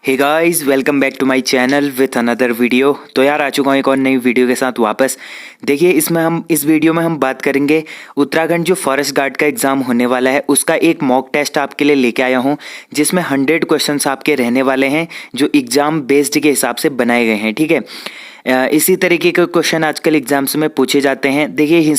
Hey guys, welcome back to my channel with another video. तो यार आ चुका हूँ एक और नई वीडियो के साथ वापस। देखिए इस वीडियो में हम बात करेंगे उत्तराखंड जो फॉरेस्ट गार्ड का एग्ज़ाम होने वाला है उसका एक मॉक टेस्ट आपके लिए लेके आया हूँ, जिसमें 100 क्वेश्चंस आपके रहने वाले हैं जो एग्ज़ाम बेस्ड के हिसाब से बनाए गए हैं। ठीक है, इसी तरीके के क्वेश्चन आजकल एग्जाम्स में पूछे जाते हैं। देखिए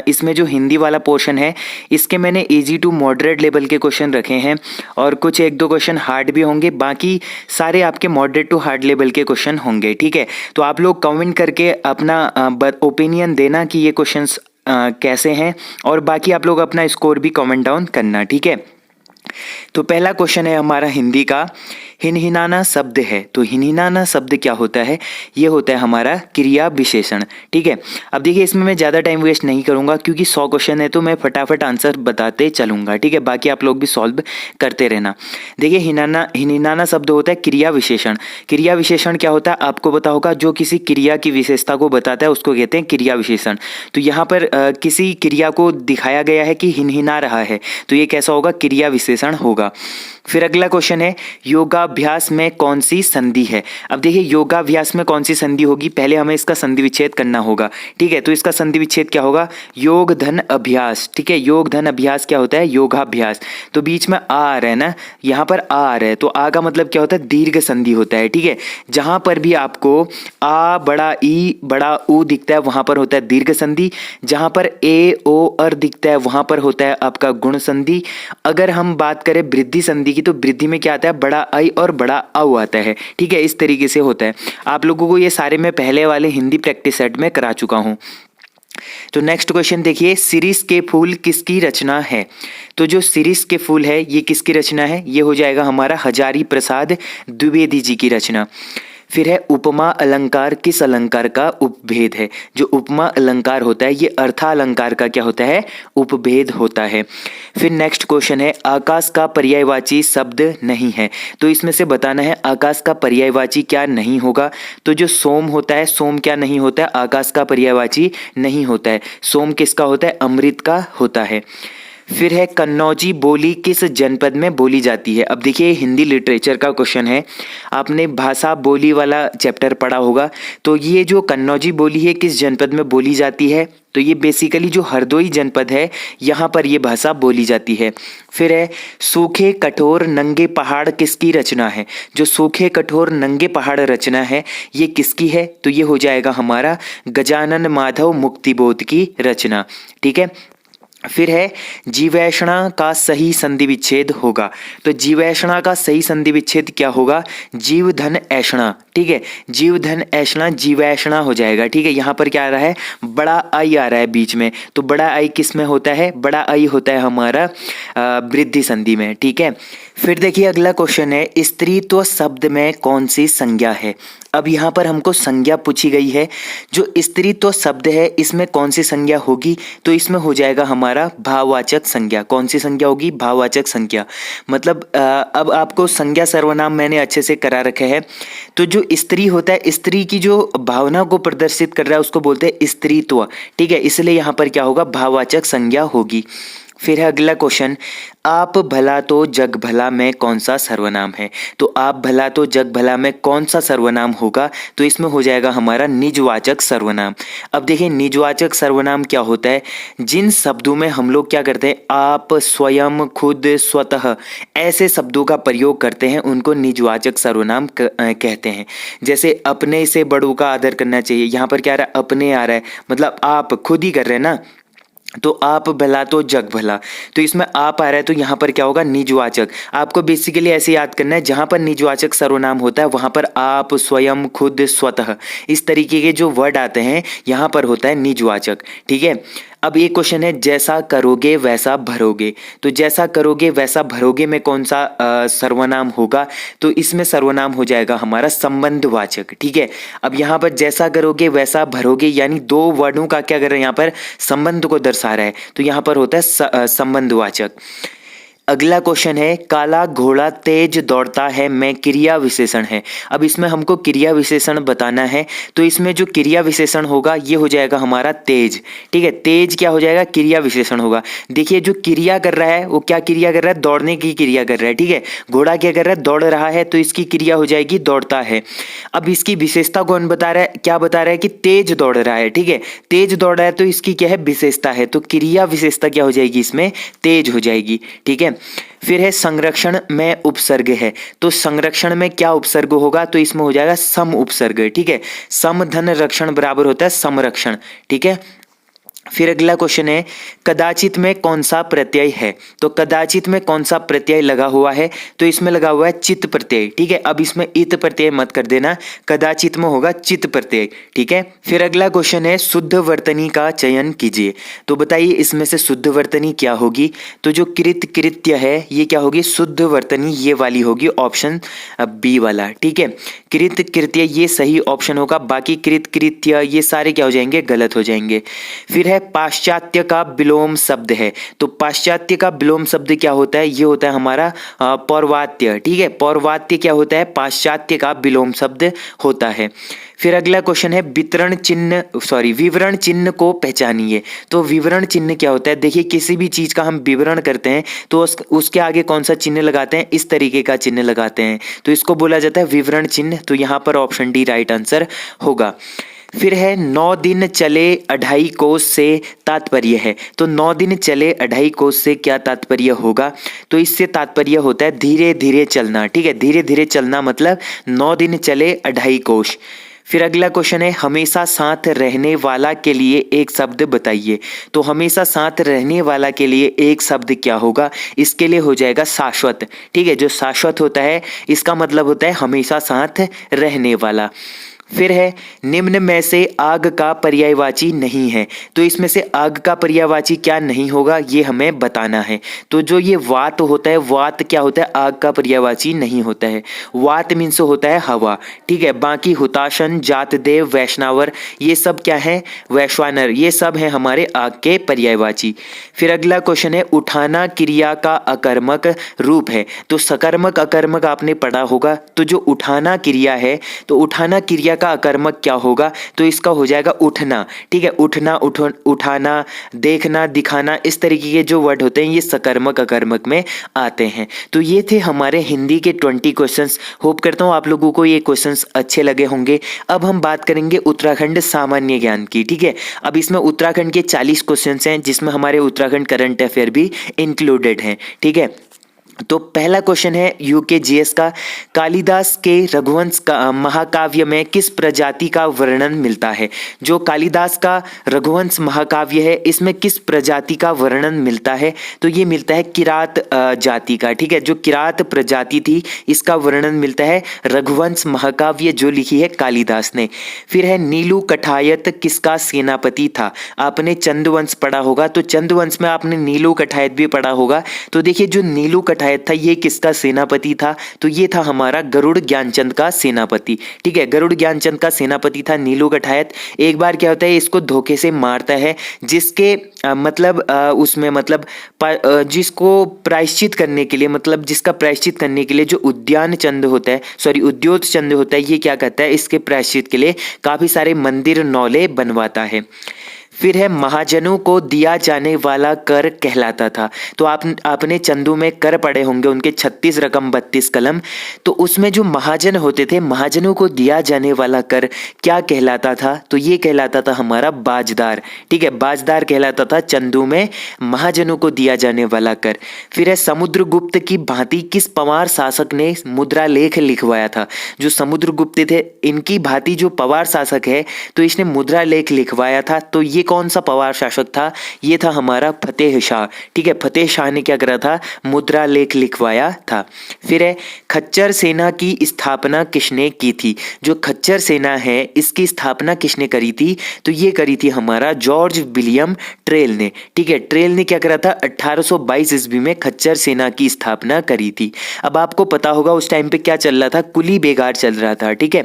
इसमें जो हिंदी वाला पोर्शन है इसके मैंने इजी टू मॉडरेट लेवल के क्वेश्चन रखे हैं और कुछ एक दो क्वेश्चन हार्ड भी होंगे, बाकी सारे आपके मॉडरेट टू हार्ड लेवल के क्वेश्चन होंगे। ठीक है, तो आप लोग कमेंट करके अपना ओपिनियन देना कि ये क्वेश्चंस कैसे हैं, और बाकी आप लोग अपना स्कोर भी कमेंट डाउन करना। ठीक है, तो पहला क्वेश्चन है हमारा हिंदी का, हिनहिनाना शब्द है। तो हिनहिनाना शब्द क्या होता है? ये होता है हमारा क्रिया विशेषण। ठीक है, अब देखिए इसमें मैं ज़्यादा टाइम वेस्ट नहीं करूंगा क्योंकि 100 क्वेश्चन है तो मैं फटाफट आंसर बताते चलूंगा। ठीक है, बाकी आप लोग भी सॉल्व करते रहना। देखिए हिनहिनाना शब्द होता है क्रिया विशेषण। क्रिया विशेषण क्या होता है आपको पता होगा, जो किसी क्रिया की विशेषता को बताता है उसको कहते हैं क्रिया विशेषण। तो यहाँ पर किसी क्रिया को दिखाया गया है कि हिनहिना रहा है, तो ये कैसा होगा? क्रिया विशेषण होगा। फिर अगला क्वेश्चन है योगाभ्यास में कौन सी संधि है? अब देखिए योगाभ्यास में कौन सी संधि होगी, पहले हमें इसका संधि विच्छेद करना होगा। ठीक है, तो इसका संधि विच्छेद क्या होगा? योग धन अभ्यास। ठीक है, योग धन अभ्यास क्या होता है? योगाभ्यास। तो बीच में आ रहा है ना, यहाँ पर आ रहा है तो आ का मतलब क्या होता है? दीर्घ संधि होता है। ठीक है, जहां पर भी आपको आ बड़ा ई बड़ा ऊ दिखता है वहां पर होता है दीर्घ संधि, जहां पर ए ओ अर दिखता है वहां पर होता है आपका गुण संधि। अगर हम बात करें वृद्धि संधि की, तो वृद्धि में क्या आता है? बड़ा आई और बड़ा औ आता है। ठीक है, इस तरीके से होता है। आप लोगों को ये सारे मैं पहले वाले हिंदी प्रैक्टिस सेट में करा चुका हूं। तो नेक्स्ट क्वेश्चन देखिए, शिरीष के फूल किसकी रचना है? तो जो शिरीष के फूल है ये किसकी रचना है? ये हो जाएगा हमारा हजारी प्रसाद द्विवेदी जी की रचना। फिर है उपमा अलंकार किस अलंकार का उपभेद है? जो उपमा अलंकार होता है ये अर्थालंकार का क्या होता है? उपभेद होता है। फिर नेक्स्ट क्वेश्चन है आकाश का पर्यायवाची शब्द नहीं है। तो इसमें से बताना है आकाश का पर्यायवाची क्या नहीं होगा। तो जो सोम होता है, सोम क्या नहीं होता है? आकाश का पर्यायवाची नहीं होता है। सोम किसका होता है? अमृत का होता है। फिर है कन्नौजी बोली किस जनपद में बोली जाती है? अब देखिए हिंदी लिटरेचर का क्वेश्चन है, आपने भाषा बोली वाला चैप्टर पढ़ा होगा। तो ये जो कन्नौजी बोली है किस जनपद में बोली जाती है? तो ये बेसिकली जो हरदोई जनपद है यहाँ पर ये भाषा बोली जाती है। फिर है सूखे कठोर नंगे पहाड़ किसकी रचना है? जो सूखे कठोर नंगे पहाड़ रचना है ये किसकी है? तो ये हो जाएगा हमारा गजानन माधव मुक्तिबोध की रचना। ठीक है, फिर है जीवैषणा का सही संधि विच्छेद होगा। तो जीवैषणा का सही संधि विच्छेद क्या होगा? जीव धन ऐषणा। ठीक है, जीव धन ऐषणा जीवैषणा हो जाएगा। ठीक है, यहाँ पर क्या आ रहा है? बड़ा आई आ रहा है बीच में, तो बड़ा आई किस में होता है? बड़ा आई होता है हमारा वृद्धि संधि में। ठीक है, फिर देखिए अगला क्वेश्चन है स्त्रीत्व शब्द में कौन सी संज्ञा है? अब यहाँ पर हमको संज्ञा पूछी गई है, जो स्त्रीत्व शब्द है इसमें कौन सी संज्ञा होगी? तो इसमें हो जाएगा हमारा भाववाचक संज्ञा। कौन सी संज्ञा होगी? भाववाचक संज्ञा। मतलब अब आपको संज्ञा सर्वनाम मैंने अच्छे से करा रखे हैं। तो जो स्त्री होता है, स्त्री की जो भावना को प्रदर्शित कर रहा है उसको बोलते हैं स्त्रीत्व। ठीक है, इसलिए यहाँ पर क्या होगा? भाववाचक संज्ञा होगी। फिर है अगला क्वेश्चन, आप भला तो जग भला में कौन सा सर्वनाम है? तो आप भला तो जग भला में कौन सा सर्वनाम होगा? तो इसमें हो जाएगा हमारा निजवाचक सर्वनाम। अब देखिए निजवाचक सर्वनाम क्या होता है? जिन शब्दों में हम लोग क्या करते हैं? आप, स्वयं, खुद, स्वतः, ऐसे शब्दों का प्रयोग करते हैं उनको निजवाचक सर्वनाम कहते हैं। जैसे अपने से बड़ों का आदर करना चाहिए, यहाँ पर क्या आ रहा है? अपने आ रहा है, मतलब आप खुद ही कर रहे हैं ना। तो आप भला तो जग भला, तो इसमें आप आ रहा है तो यहाँ पर क्या होगा? निजवाचक। आपको बेसिकली ऐसे याद करना है, जहाँ पर निजवाचक सर्वनाम होता है वहाँ पर आप, स्वयं, खुद, स्वतः, इस तरीके के जो वर्ड आते हैं यहाँ पर होता है निजवाचक। ठीक है, अब ये क्वेश्चन है जैसा करोगे वैसा भरोगे। तो जैसा करोगे वैसा भरोगे में कौन सा सर्वनाम होगा? तो इसमें सर्वनाम हो जाएगा हमारा संबंधवाचक। ठीक है, अब यहाँ पर जैसा करोगे वैसा भरोगे यानी दो वर्डों का क्या कर रहे हैं? यहाँ पर संबंध को दर्शा रहा है, तो यहाँ पर होता है संबंधवाचक। अगला क्वेश्चन है, काला घोड़ा तेज दौड़ता है में क्रिया विशेषण है। अब इसमें हमको क्रिया विशेषण बताना है, तो इसमें जो क्रिया विशेषण होगा ये हो जाएगा हमारा तेज। ठीक है, तेज क्या हो जाएगा, क्रिया विशेषण होगा। देखिए जो क्रिया कर रहा है वो क्या क्रिया कर रहा है, दौड़ने की क्रिया कर रहा है। ठीक है, घोड़ा क्या कर रहा है, दौड़ रहा है, तो इसकी क्रिया हो जाएगी दौड़ता है। अब इसकी विशेषता कौन बता रहा है, क्या बता रहा है कि तेज दौड़ रहा है। ठीक है, तेज दौड़ रहा है तो इसकी क्या है, विशेषता है, तो क्रिया विशेषता क्या हो जाएगी, इसमें तेज हो जाएगी। ठीक है, फिर है संरक्षण में उपसर्ग है, तो संरक्षण में क्या उपसर्ग होगा, तो इसमें हो जाएगा सम उपसर्ग। ठीक है, सम धन रक्षण बराबर होता है संरक्षण। ठीक है, फिर अगला क्वेश्चन है, कदाचित में कौन सा प्रत्यय है, तो कदाचित में कौन सा प्रत्यय लगा हुआ है, तो इसमें लगा हुआ है चित प्रत्यय। ठीक है, अब इसमें इत प्रत्यय मत कर देना, कदाचित में होगा चित प्रत्यय। ठीक है, फिर अगला क्वेश्चन है, शुद्ध वर्तनी का चयन कीजिए, तो बताइए इसमें से शुद्ध वर्तनी क्या होगी, तो जो कृत कृत्य है ये क्या होगी, शुद्ध वर्तनी ये वाली होगी, ऑप्शन बी वाला। ठीक है, कृत कृत्य ये सही ऑप्शन होगा, बाकी कृत कृत्य ये सारे क्या हो जाएंगे, गलत हो जाएंगे। फिर है पाश्चात्य का विलोम शब्द है, तो पाश्चात्य का विलोम शब्द क्या होता है, ये होता है हमारा पौर्वात्य। ठीक है, पौर्वात्य क्या होता है, पाश्चात्य का विलोम शब्द होता है। फिर अगला क्वेश्चन है, विवरण चिन्ह को पहचानिए, तो विवरण चिन्ह क्या होता है, देखिए किसी भी चीज का हम विवरण करते हैं तो उसके आगे कौन सा चिन्ह लगाते हैं, इस तरीके का चिन्ह लगाते हैं, तो इसको बोला जाता है विवरण चिन्ह। तो यहाँ पर ऑप्शन डी राइट आंसर होगा। फिर है 9 दिन चले 2.5 कोस से तात्पर्य है, तो 9 दिन चले 2.5 कोस से क्या तात्पर्य होगा, तो इससे तात्पर्य होता है धीरे धीरे चलना। ठीक है, धीरे धीरे चलना मतलब 9 दिन चले 2.5 कोस। फिर अगला क्वेश्चन है, हमेशा साथ रहने वाला के लिए एक शब्द बताइए, तो हमेशा साथ रहने वाला के लिए एक शब्द क्या होगा, इसके लिए हो जाएगा शाश्वत। ठीक है, जो शाश्वत होता है इसका मतलब होता है हमेशा साथ रहने वाला। फिर है, निम्न में से आग का पर्यायवाची नहीं है, तो इसमें से आग का पर्यायवाची क्या नहीं होगा ये हमें बताना है। तो जो ये वात होता है, वात क्या होता है, आग का पर्यायवाची नहीं होता है। वात मीन्स होता है हवा। ठीक है, बाकी हुताशन, जातदेव, वैष्णवर ये सब क्या है, वैश्वानर, ये सब है हमारे आग के पर्यायवाची। फिर अगला क्वेश्चन है, उठाना क्रिया का अकर्मक रूप है, तो सकर्मक अकर्मक आपने पढ़ा होगा, तो जो उठाना क्रिया है, तो उठाना क्रिया का अकर्मक क्या होगा, तो इसका हो जाएगा उठना। ठीक है, उठना, उठाना, देखना, दिखाना, इस तरीके के जो वर्ड होते हैं ये सकर्मक अकर्मक में आते हैं। तो ये थे हमारे हिंदी के 20 क्वेश्चंस। होप करता हूँ आप लोगों को ये क्वेश्चंस अच्छे लगे होंगे। अब हम बात करेंगे उत्तराखंड सामान्य ज्ञान की। ठीक है, अब इसमें उत्तराखंड के 40 क्वेश्चंस हैं, जिसमें हमारे उत्तराखंड करंट अफेयर भी इंक्लूडेड हैं। ठीक है, तो पहला क्वेश्चन है यूकेजीएस का, कालिदास के रघुवंश का महाकाव्य में किस प्रजाति का वर्णन मिलता है। जो कालिदास का रघुवंश महाकाव्य है इसमें किस प्रजाति का वर्णन मिलता है, तो ये मिलता है किरात जाति का। ठीक है, जो किरात प्रजाति थी इसका वर्णन मिलता है रघुवंश महाकाव्य जो लिखी है कालिदास ने। फिर है, नीलू कठायत किसका सेनापति था, आपने चंदवंश पढ़ा होगा, तो चंदवंश में आपने नीलू कठायत भी पढ़ा होगा। तो देखिए जो नीलू कठायत था ये किसका सेनापति था, तो ये था हमारा गरुड़ ज्ञानचंद का सेनापति। ठीक है, गरुड़ ज्ञानचंद का सेनापति था नीलू कठायत। एक बार क्या होता है, इसको धोखे से मारता है, जिसके उसमें जिसको प्रायश्चित करने के लिए, मतलब जिसका प्रायश्चित करने के लिए जो उद्यान चंद होता है, उद्योत चंद होता है, ये क्या करता है, इसके प्रायश्चित के लिए काफी सारे मंदिर नौले बनवाता है। फिर है, महाजनों को दिया जाने वाला कर कहलाता था, तो आपने चंदू में कर पढ़े होंगे, उनके 36 रकम 32 कलम, तो उसमें जो महाजन होते थे, महाजनों को दिया जाने वाला कर क्या कहलाता था, तो ये कहलाता था हमारा बाजदार। ठीक है, बाजदार कहलाता था चंदू में महाजनों को दिया जाने वाला कर। फिर है, समुद्रगुप्त की भांति किस पवार शासक ने मुद्रा लेख लिखवाया था। जो समुद्रगुप्त थे इनकी भांति जो पवार शासक है तो इसने मुद्रा लेख लिखवाया था, तो ये कौन सा पवार शासक था, ये था हमारा फतेह शाह। ठीक है, फतेह शाह ने क्या करा था, मुद्रा लेख लिखवाया था। फिर है, खच्चर सेना की स्थापना किसने की थी। जो खच्चर सेना है इसकी स्थापना किसने करी थी, तो ये करी थी हमारा जॉर्ज विलियम ट्रेल ने। ठीक है, ट्रेल ने क्या करा था, 1822 ईस्वी में खच्चर सेना की स्थापना करी थी। अब आपको पता होगा उस टाइम पे क्या चल रहा था, कुली बेगार चल रहा था। ठीक है,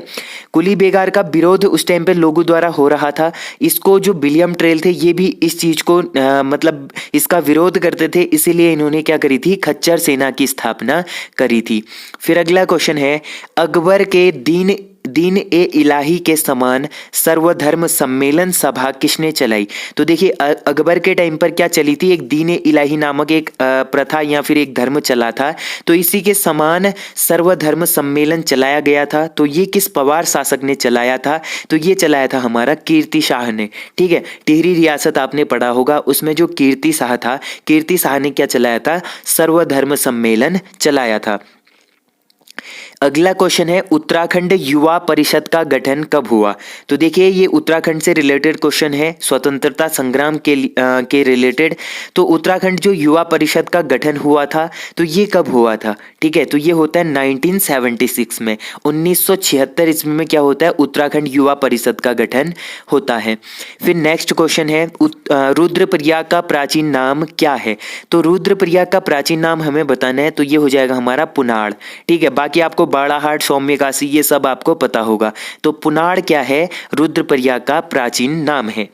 कुली बेगार का विरोध उस टाइम पे लोगों द्वारा हो रहा था। इसको जो विलियम संगम ट्रेल थे ये भी इस चीज को मतलब इसका विरोध करते थे, इसीलिए इन्होंने क्या करी थी, खच्चर सेना की स्थापना करी थी। फिर अगला क्वेश्चन है, अकबर के दीन ए इलाही के समान सर्वधर्म सम्मेलन सभा किसने चलाई? तो देखिए अकबर के टाइम पर क्या चली थी, एक दीन ए इलाही नामक एक प्रथा या फिर एक धर्म चला था, तो इसी के समान सर्वधर्म सम्मेलन चलाया गया था। तो ये किस पवार शासक ने चलाया था? तो ये चलाया था हमारा कीर्ति शाह ने। ठीक है, टिहरी रियासत आपने पढ़ा होगा, उसमें जो कीर्ति शाह था, कीर्ति शाह ने क्या चलाया था, सर्वधर्म सम्मेलन चलाया था। अगला क्वेश्चन है, उत्तराखंड युवा परिषद का गठन कब हुआ? तो देखिए ये उत्तराखंड से रिलेटेड क्वेश्चन है, स्वतंत्रता संग्राम के रिलेटेड। तो उत्तराखंड जो युवा परिषद का गठन हुआ था, तो ये कब हुआ था? ठीक है, तो ये होता है 1976 में, 1976 ईस्वी में क्या होता है, उत्तराखंड युवा परिषद का गठन होता है। फिर नेक्स्ट क्वेश्चन है, रुद्रप्रयाग का प्राचीन नाम क्या है? तो रुद्रप्रयाग का प्राचीन नाम हमें बताना है, तो ये हो जाएगा हमारा पुनाड़। ठीक है, बाकी आपको बाड़ाहाट, सौम्यकाशी ये सब आपको पता होगा। तो पुनाड़ क्या है, रुद्रप्रयाग का प्राचीन नाम है।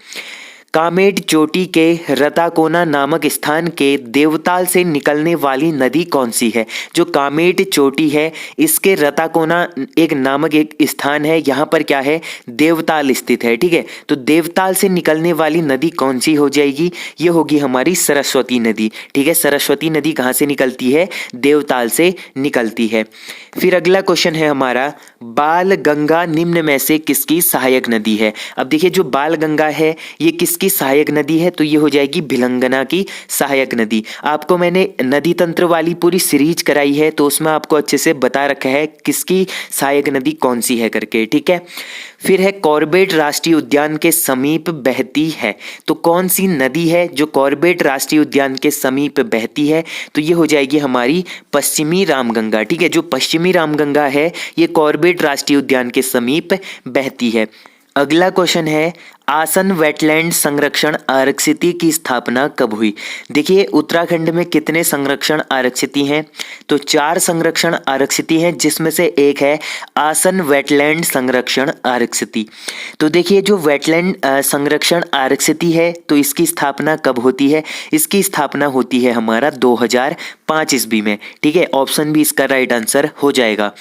कामेट चोटी के रताकोना नामक स्थान के देवताल से निकलने वाली नदी कौन सी है? जो कामेट चोटी है इसके रताकोना एक नामक एक स्थान है, यहाँ पर क्या है, देवताल स्थित है। ठीक है, तो देवताल से निकलने वाली नदी कौन सी हो जाएगी? ये होगी हमारी सरस्वती नदी। ठीक है, सरस्वती नदी कहाँ से निकलती है? देवताल से निकलती है। फिर अगला क्वेश्चन है हमारा, बाल गंगा निम्न में से किसकी सहायक नदी है? अब देखिए जो बाल गंगा है ये किसकी सहायक नदी है? तो ये हो जाएगी भिलंगना की सहायक नदी। आपको मैंने नदी तंत्र वाली पूरी सीरीज कराई है, तो उसमें आपको अच्छे से बता रखा है किसकी सहायक नदी कौन सी है करके। ठीक है, फिर है कॉर्बेट राष्ट्रीय उद्यान के समीप बहती है। तो कौन सी नदी है जो कॉर्बेट राष्ट्रीय उद्यान के समीप बहती है? तो ये हो जाएगी हमारी पश्चिमी रामगंगा। ठीक है, जो पश्चिमी रामगंगा है ये कॉर्बेट राष्ट्रीय उद्यान के समीप बहती है। अगला क्वेश्चन है, आसन वेटलैंड संरक्षण आरक्षिति की स्थापना कब हुई? देखिए उत्तराखंड में कितने संरक्षण आरक्षिति हैं? तो 4 संरक्षण आरक्षिति हैं, जिसमें से एक है आसन वेटलैंड संरक्षण आरक्षिति। तो देखिए जो वेटलैंड संरक्षण आरक्षिति है तो इसकी स्थापना कब होती है? इसकी स्थापना होती है हमारा 2005 ईस्वी में। ठीक है, ऑप्शन भी इसका राइट आंसर हो जाएगा।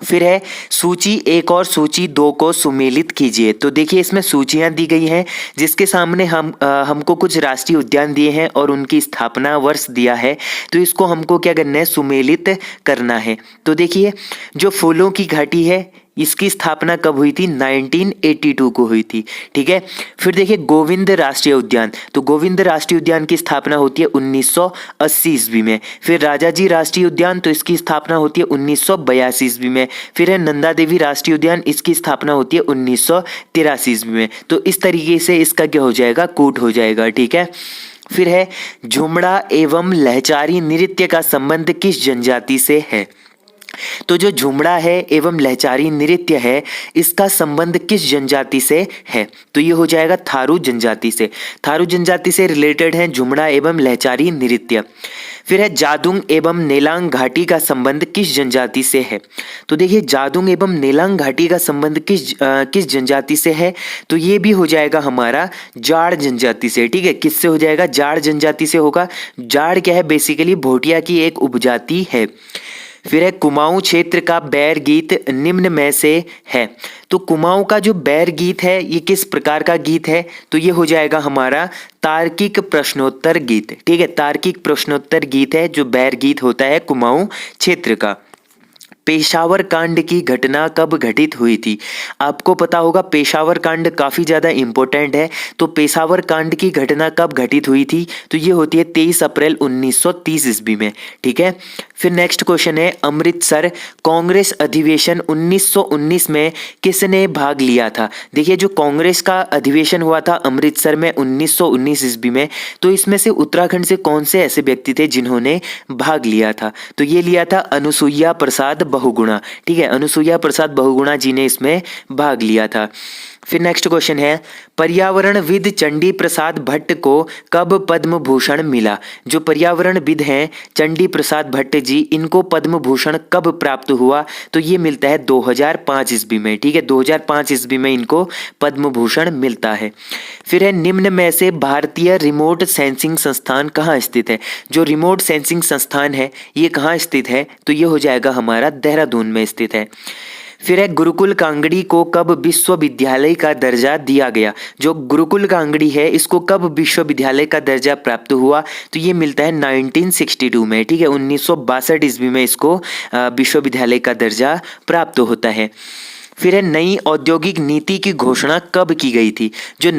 फिर है सूची 1 और सूची 2 को सुमेलित कीजिए। तो देखिए इसमें सूचियां दी गई हैं, जिसके सामने हमको कुछ राष्ट्रीय उद्यान दिए हैं और उनकी स्थापना वर्ष दिया है, तो इसको हमको क्या करना है, सुमेलित करना है। तो देखिए जो फूलों की घाटी है इसकी स्थापना कब हुई थी? 1982 को हुई थी। ठीक है, फिर देखिए गोविंद राष्ट्रीय उद्यान, तो गोविंद राष्ट्रीय उद्यान की स्थापना होती है 1980 ईस्वी में। फिर राजाजी राष्ट्रीय उद्यान, तो इसकी स्थापना होती है 1982 ईस्वी में। फिर है नंदा देवी राष्ट्रीय उद्यान, इसकी स्थापना होती है 1983 ईस्वी में। तो इस तरीके से इसका क्या हो जाएगा, कूट हो जाएगा। ठीक है, फिर है झुमड़ा एवं लहचारी नृत्य का संबंध किस जनजाति से है? तो जो झुमड़ा है एवं लहचारी नृत्य है इसका संबंध किस जनजाति से है? तो ये हो जाएगा थारू जनजाति से। थारू जनजाति से रिलेटेड है झुमड़ा एवं लहचारी नृत्य। फिर है जादुंग एवं नेलांग घाटी का संबंध किस जनजाति से है? तो देखिए जादुंग एवं नेलांग घाटी का संबंध किस जनजाति से है? तो ये भी हो जाएगा हमारा जाड़ जनजाति से। ठीक है, किससे हो जाएगा? जाड़ जनजाति से होगा। जाड़ क्या है? बेसिकली भोटिया की एक उपजाति है। फिर है कुमाऊं क्षेत्र का बैर गीत निम्न में से है। तो कुमाऊं का जो बैर गीत है ये किस प्रकार का गीत है? तो ये हो जाएगा हमारा तार्किक प्रश्नोत्तर गीत। ठीक है, तार्किक प्रश्नोत्तर गीत है जो बैर गीत होता है कुमाऊं क्षेत्र का। पेशावर कांड की घटना कब घटित हुई थी? आपको पता होगा पेशावर कांड काफ़ी ज़्यादा इम्पोर्टेंट है। तो पेशावर कांड की घटना कब घटित हुई थी? तो ये होती है 23 अप्रैल 1930 ईस्वी में। ठीक है, फिर नेक्स्ट क्वेश्चन है अमृतसर कांग्रेस अधिवेशन 1919 में किसने भाग लिया था? देखिए जो कांग्रेस का अधिवेशन हुआ था अमृतसर में 1919 ईस्वी में, तो इसमें से उत्तराखंड से कौन से ऐसे व्यक्ति थे जिन्होंने भाग लिया था? तो ये लिया था अनुसुईया प्रसाद बहुगुणा। ठीक है, अनुसुईया प्रसाद बहुगुणा जी ने इसमें भाग लिया था। फिर नेक्स्ट क्वेश्चन है, पर्यावरणविद चंडी प्रसाद भट्ट को कब पद्म भूषण मिला? जो पर्यावरणविद हैं चंडी प्रसाद भट्ट जी, इनको पद्म भूषण कब प्राप्त हुआ? तो ये मिलता है 2005 ईस्वी में। ठीक है, 2005 ईस्वी में इनको पद्म भूषण मिलता है। फिर है, निम्न में से भारतीय रिमोट सेंसिंग संस्थान कहाँ स्थित है? जो रिमोट सेंसिंग संस्थान है ये कहाँ स्थित है? तो ये हो जाएगा हमारा देहरादून में स्थित है। फिर है, गुरुकुल कांगड़ी को कब विश्वविद्यालय का दर्जा दिया गया? जो गुरुकुल कांगड़ी है इसको कब विश्वविद्यालय का दर्जा प्राप्त हुआ? तो ये मिलता है 1962 में। ठीक है, 1962 ईस्वी में इसको विश्वविद्यालय का दर्जा प्राप्त होता है। फिर है, नई औद्योगिक नीति की घोषणा कब की गई थी? जो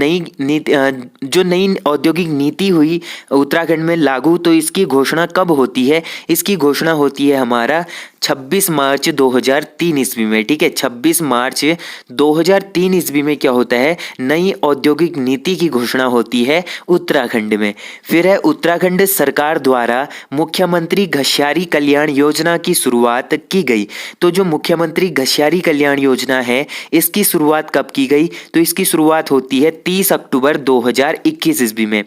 नई औद्योगिक नीति हुई उत्तराखंड में लागू, तो इसकी घोषणा कब होती है? इसकी घोषणा होती है हमारा 26 मार्च 2003 ईस्वी में। ठीक है, 26 मार्च 2003 ईस्वी में क्या होता है? नई औद्योगिक नीति की घोषणा होती है उत्तराखंड में। फिर है, उत्तराखंड सरकार द्वारा मुख्यमंत्री घसियारी कल्याण योजना की शुरुआत की गई। तो जो मुख्यमंत्री घसियारी कल्याण योजना है इसकी शुरुआत कब की गई? तो इसकी शुरुआत होती है 30 अक्टूबर 2021 ईस्वी में।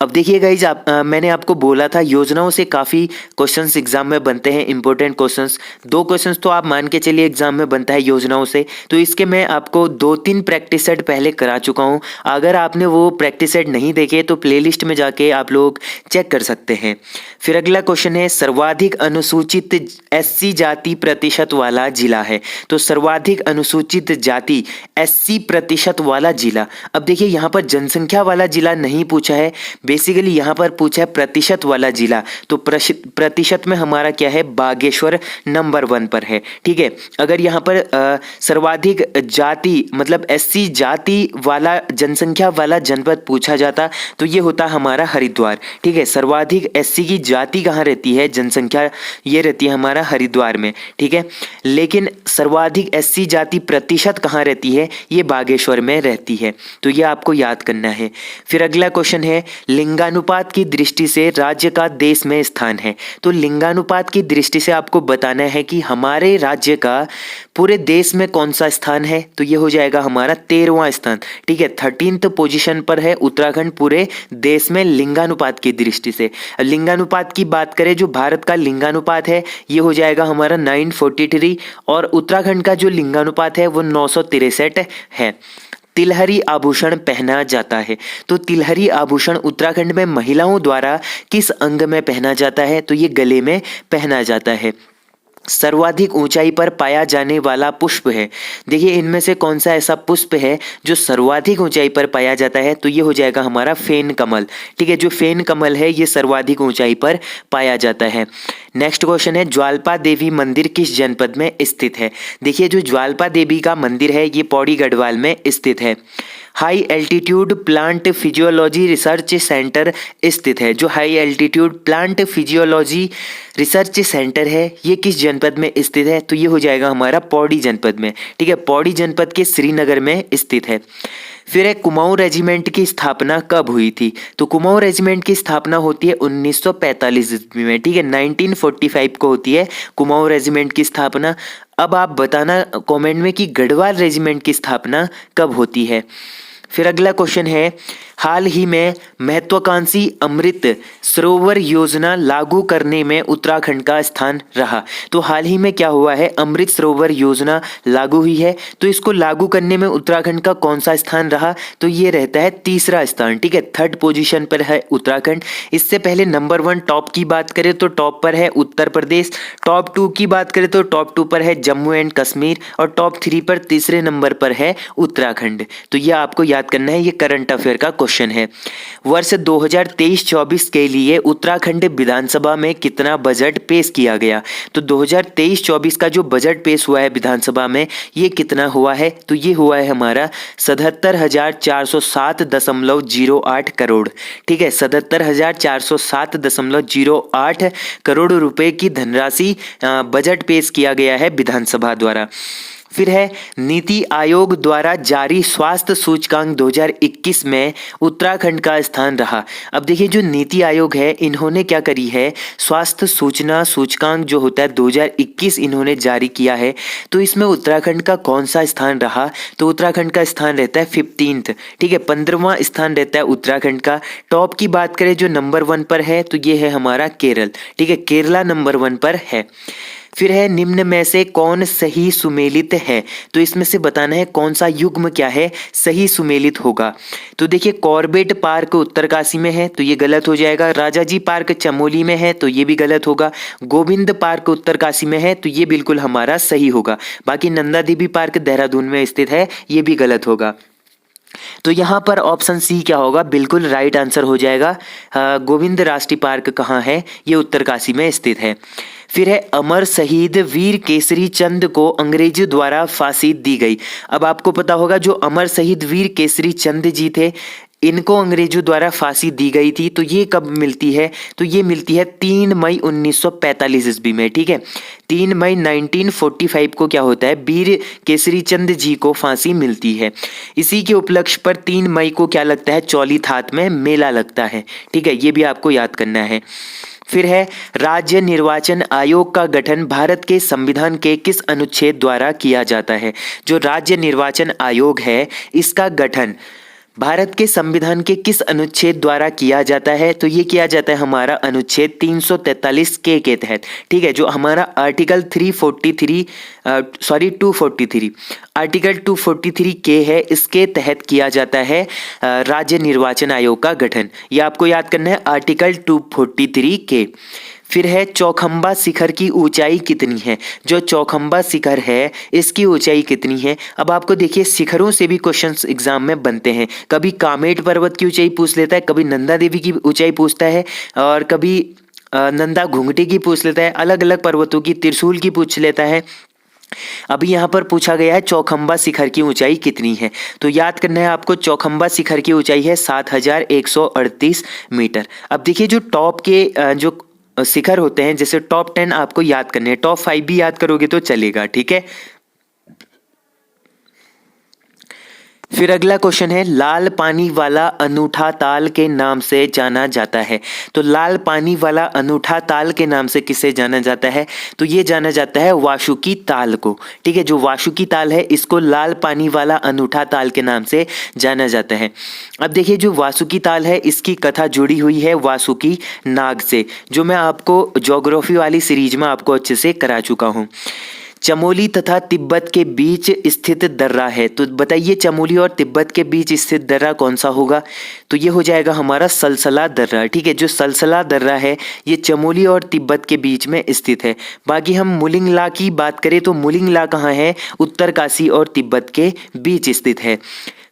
अब देखिए गाइज, मैंने आपको बोला था योजनाओं से काफ़ी क्वेश्चंस एग्जाम में बनते हैं, इंपॉर्टेंट क्वेश्चंस। 2 क्वेश्चंस तो आप मान के चलिए एग्जाम में बनता है योजनाओं से, तो इसके मैं आपको 2-3 प्रैक्टिस सेट पहले करा चुका हूं। अगर आपने वो प्रैक्टिस सेट नहीं देखे तो प्लेलिस्ट में जाके आप लोग चेक कर सकते हैं। फिर अगला क्वेश्चन है, सर्वाधिक अनुसूचित SC जाति प्रतिशत वाला जिला है। तो सर्वाधिक अनुसूचित जाति SC प्रतिशत वाला जिला। अब देखिए यहाँ पर जनसंख्या वाला जिला नहीं पूछा है, बेसिकली यहाँ पर पूछा है प्रतिशत वाला जिला। तो प्रतिशत में हमारा क्या है? बागेश्वर नंबर 1 पर है। ठीक है, अगर यहाँ पर सर्वाधिक जाति मतलब SC जाति वाला जनसंख्या वाला जनपद पूछा जाता तो ये होता हमारा हरिद्वार। ठीक है, सर्वाधिक SC की जाति कहाँ रहती है, जनसंख्या ये रहती है हमारा हरिद्वार में। ठीक है, लेकिन सर्वाधिक SC जाति प्रतिशत कहाँ रहती है? ये बागेश्वर में रहती है। तो ये आपको याद करना है। फिर अगला क्वेश्चन है, लिंगानुपात की दृष्टि से राज्य का देश में स्थान है। तो लिंगानुपात की दृष्टि से आपको बताना है कि हमारे राज्य का पूरे देश में कौन सा स्थान है। तो ये हो जाएगा हमारा 13वां स्थान। ठीक है, 13th पोजीशन पर है उत्तराखंड पूरे देश में लिंगानुपात की दृष्टि से। लिंगानुपात की बात करें, जो भारत का लिंगानुपात है ये हो जाएगा हमारा 943 और उत्तराखंड का जो लिंगानुपात है वो 963 है। तिलहरी आभूषण पहना जाता है। तो तिलहरी आभूषण उत्तराखंड में महिलाओं द्वारा किस अंग में पहना जाता है? तो ये गले में पहना जाता है। सर्वाधिक ऊंचाई पर पाया जाने वाला पुष्प है। देखिए इनमें से कौन सा ऐसा पुष्प है जो सर्वाधिक ऊंचाई पर पाया जाता है? तो ये हो जाएगा हमारा फेन कमल। ठीक है, जो फेन कमल है ये सर्वाधिक ऊंचाई पर पाया जाता है। नेक्स्ट क्वेश्चन है, ज्वालपा देवी मंदिर किस जनपद में स्थित है? देखिए जो ज्वालपा देवी का मंदिर है ये पौड़ी गढ़वाल में स्थित है। High altitude plant physiology research centre स्थित है। जो high altitude plant physiology research centre है ये किस जनपद में स्थित है? तो ये हो जाएगा हमारा पौड़ी जनपद में। ठीक है, पौड़ी जनपद के श्रीनगर में स्थित है। फिर है, कुमाऊं रेजिमेंट की स्थापना कब हुई थी? तो कुमाऊं रेजिमेंट की स्थापना होती है 1945 ईस्वी में। ठीक है, 1945 को होती है कुमाऊं रेजिमेंट की स्थापना। अब आप बताना कमेंट में कि गढ़वाल रेजिमेंट की स्थापना कब होती है। फिर अगला क्वेश्चन है, हाल ही में महत्वाकांक्षी अमृत सरोवर योजना लागू करने में उत्तराखंड का स्थान रहा। तो हाल ही में क्या हुआ है, अमृत सरोवर योजना लागू हुई है, तो इसको लागू करने में उत्तराखंड का कौन सा स्थान रहा? तो ये रहता है 3रा स्थान। ठीक है, 3rd पोजीशन पर है उत्तराखंड। इससे पहले नंबर 1 टॉप की बात करें तो टॉप पर है उत्तर प्रदेश, टॉप 2 की बात करें तो टॉप 2 पर है जम्मू एंड कश्मीर और टॉप 3 पर 3रे नंबर पर है उत्तराखंड। तो ये आपको याद करना है, ये करंट अफेयर का क्वेश्चन है। वर्ष 2023-24 के लिए उत्तराखंड विधानसभा में कितना बजट पेश किया गया? तो 2023-24 का जो बजट पेश हुआ है विधानसभा में ये कितना हुआ है? तो ये हुआ है हमारा 77,407.08 करोड़। ठीक है, 77,407.08 करोड़ रुपए की धनराशि बजट पेश किया गया है विधानसभा द्वारा। फिर है नीति आयोग द्वारा जारी स्वास्थ्य सूचकांक 2021 में उत्तराखंड का स्थान रहा। अब देखिए जो नीति आयोग है इन्होंने क्या करी है, स्वास्थ्य सूचना सूचकांक जो होता है 2021 इन्होंने जारी किया है। तो इसमें उत्तराखंड का कौन सा स्थान रहा, तो उत्तराखंड का स्थान रहता है 15th, ठीक है, 15वां स्थान रहता है उत्तराखंड का। टॉप की बात करें जो नंबर 1 पर है तो ये है हमारा केरल, ठीक है, केरला नंबर 1 पर है। फिर है निम्न में से कौन सही सुमेलित है, तो इसमें से बताना है कौन सा युग्म क्या है सही सुमेलित होगा। तो देखिए कॉर्बेट पार्क उत्तरकाशी में है तो ये गलत हो जाएगा, राजाजी पार्क चमोली में है तो ये भी गलत होगा, गोविंद पार्क उत्तरकाशी में है तो ये बिल्कुल हमारा सही होगा। बाकी नंदा देवी पार्क देहरादून में स्थित है, ये भी गलत होगा। तो यहाँ पर ऑप्शन सी क्या होगा, बिल्कुल राइट आंसर हो जाएगा। गोविंद राष्ट्रीय पार्क कहाँ है, ये उत्तरकाशी में स्थित है। फिर है अमर शहीद वीर केसरी चंद को अंग्रेजों द्वारा फांसी दी गई। अब आपको पता होगा जो अमर शहीद वीर केसरी चंद जी थे इनको अंग्रेजों द्वारा फांसी दी गई थी, तो ये कब मिलती है, तो ये मिलती है 3 मई 1945 ईस्वी में, ठीक है। 3 मई 1945 को क्या होता है, वीर केसरी चंद जी को फांसी मिलती है। इसी के उपलक्ष्य पर 3 मई को क्या लगता है, चौली थात में मेला लगता है, ठीक है, ये भी आपको याद करना है। फिर है राज्य निर्वाचन आयोग का गठन भारत के संविधान के किस अनुच्छेद द्वारा किया जाता है। जो राज्य निर्वाचन आयोग है इसका गठन भारत के संविधान के किस अनुच्छेद द्वारा किया जाता है, तो ये किया जाता है हमारा अनुच्छेद 343 के तहत, ठीक है, जो हमारा आर्टिकल 243 आर्टिकल 243 के है, इसके तहत किया जाता है राज्य निर्वाचन आयोग का गठन। ये आपको याद करना है, आर्टिकल 243 के। फिर है चौखंबा शिखर की ऊंचाई कितनी है। जो चौखंबा शिखर है इसकी ऊंचाई कितनी है। अब आपको देखिए शिखरों से भी क्वेश्चंस एग्जाम में बनते हैं, कभी कामेट पर्वत की ऊंचाई पूछ लेता है, कभी नंदा देवी की ऊंचाई पूछता है, और कभी नंदा घुंघटी की पूछ लेता है, अलग अलग पर्वतों की, त्रिशूल की पूछ लेता है। अभी यहाँ पर पूछा गया है चौखंबा शिखर की ऊंचाई कितनी है, तो याद करना है आपको चौखंबा शिखर की ऊंचाई है 7138 मीटर। अब देखिए जो टॉप के जो शिखर होते हैं, जैसे टॉप 10 आपको याद करने हैं, टॉप 5 भी याद करोगे तो चलेगा, ठीक है। फिर अगला क्वेश्चन है लाल पानी वाला अनूठा ताल के नाम से जाना जाता है। तो लाल पानी वाला अनूठा ताल के नाम से किसे जाना जाता है, तो ये जाना जाता है वासुकी ताल को, ठीक है। जो वासुकी ताल है इसको लाल पानी वाला अनूठा ताल के नाम से जाना जाता है। अब देखिए जो वासुकी ताल है इसकी कथा जुड़ी हुई है वासुकी नाग से, जो मैं आपको ज्योग्राफी वाली सीरीज में आपको अच्छे से करा चुका हूँ। चमोली तथा तिब्बत के बीच स्थित दर्रा है, तो बताइए चमोली और तिब्बत के बीच स्थित दर्रा कौन सा होगा, तो ये हो जाएगा हमारा सलसला दर्रा, ठीक है। जो सलसला दर्रा है ये चमोली और तिब्बत के बीच में स्थित है। बाकी हम मुलिंगला की बात करें तो मुलिंगला कहाँ है, उत्तरकाशी और तिब्बत के बीच स्थित है।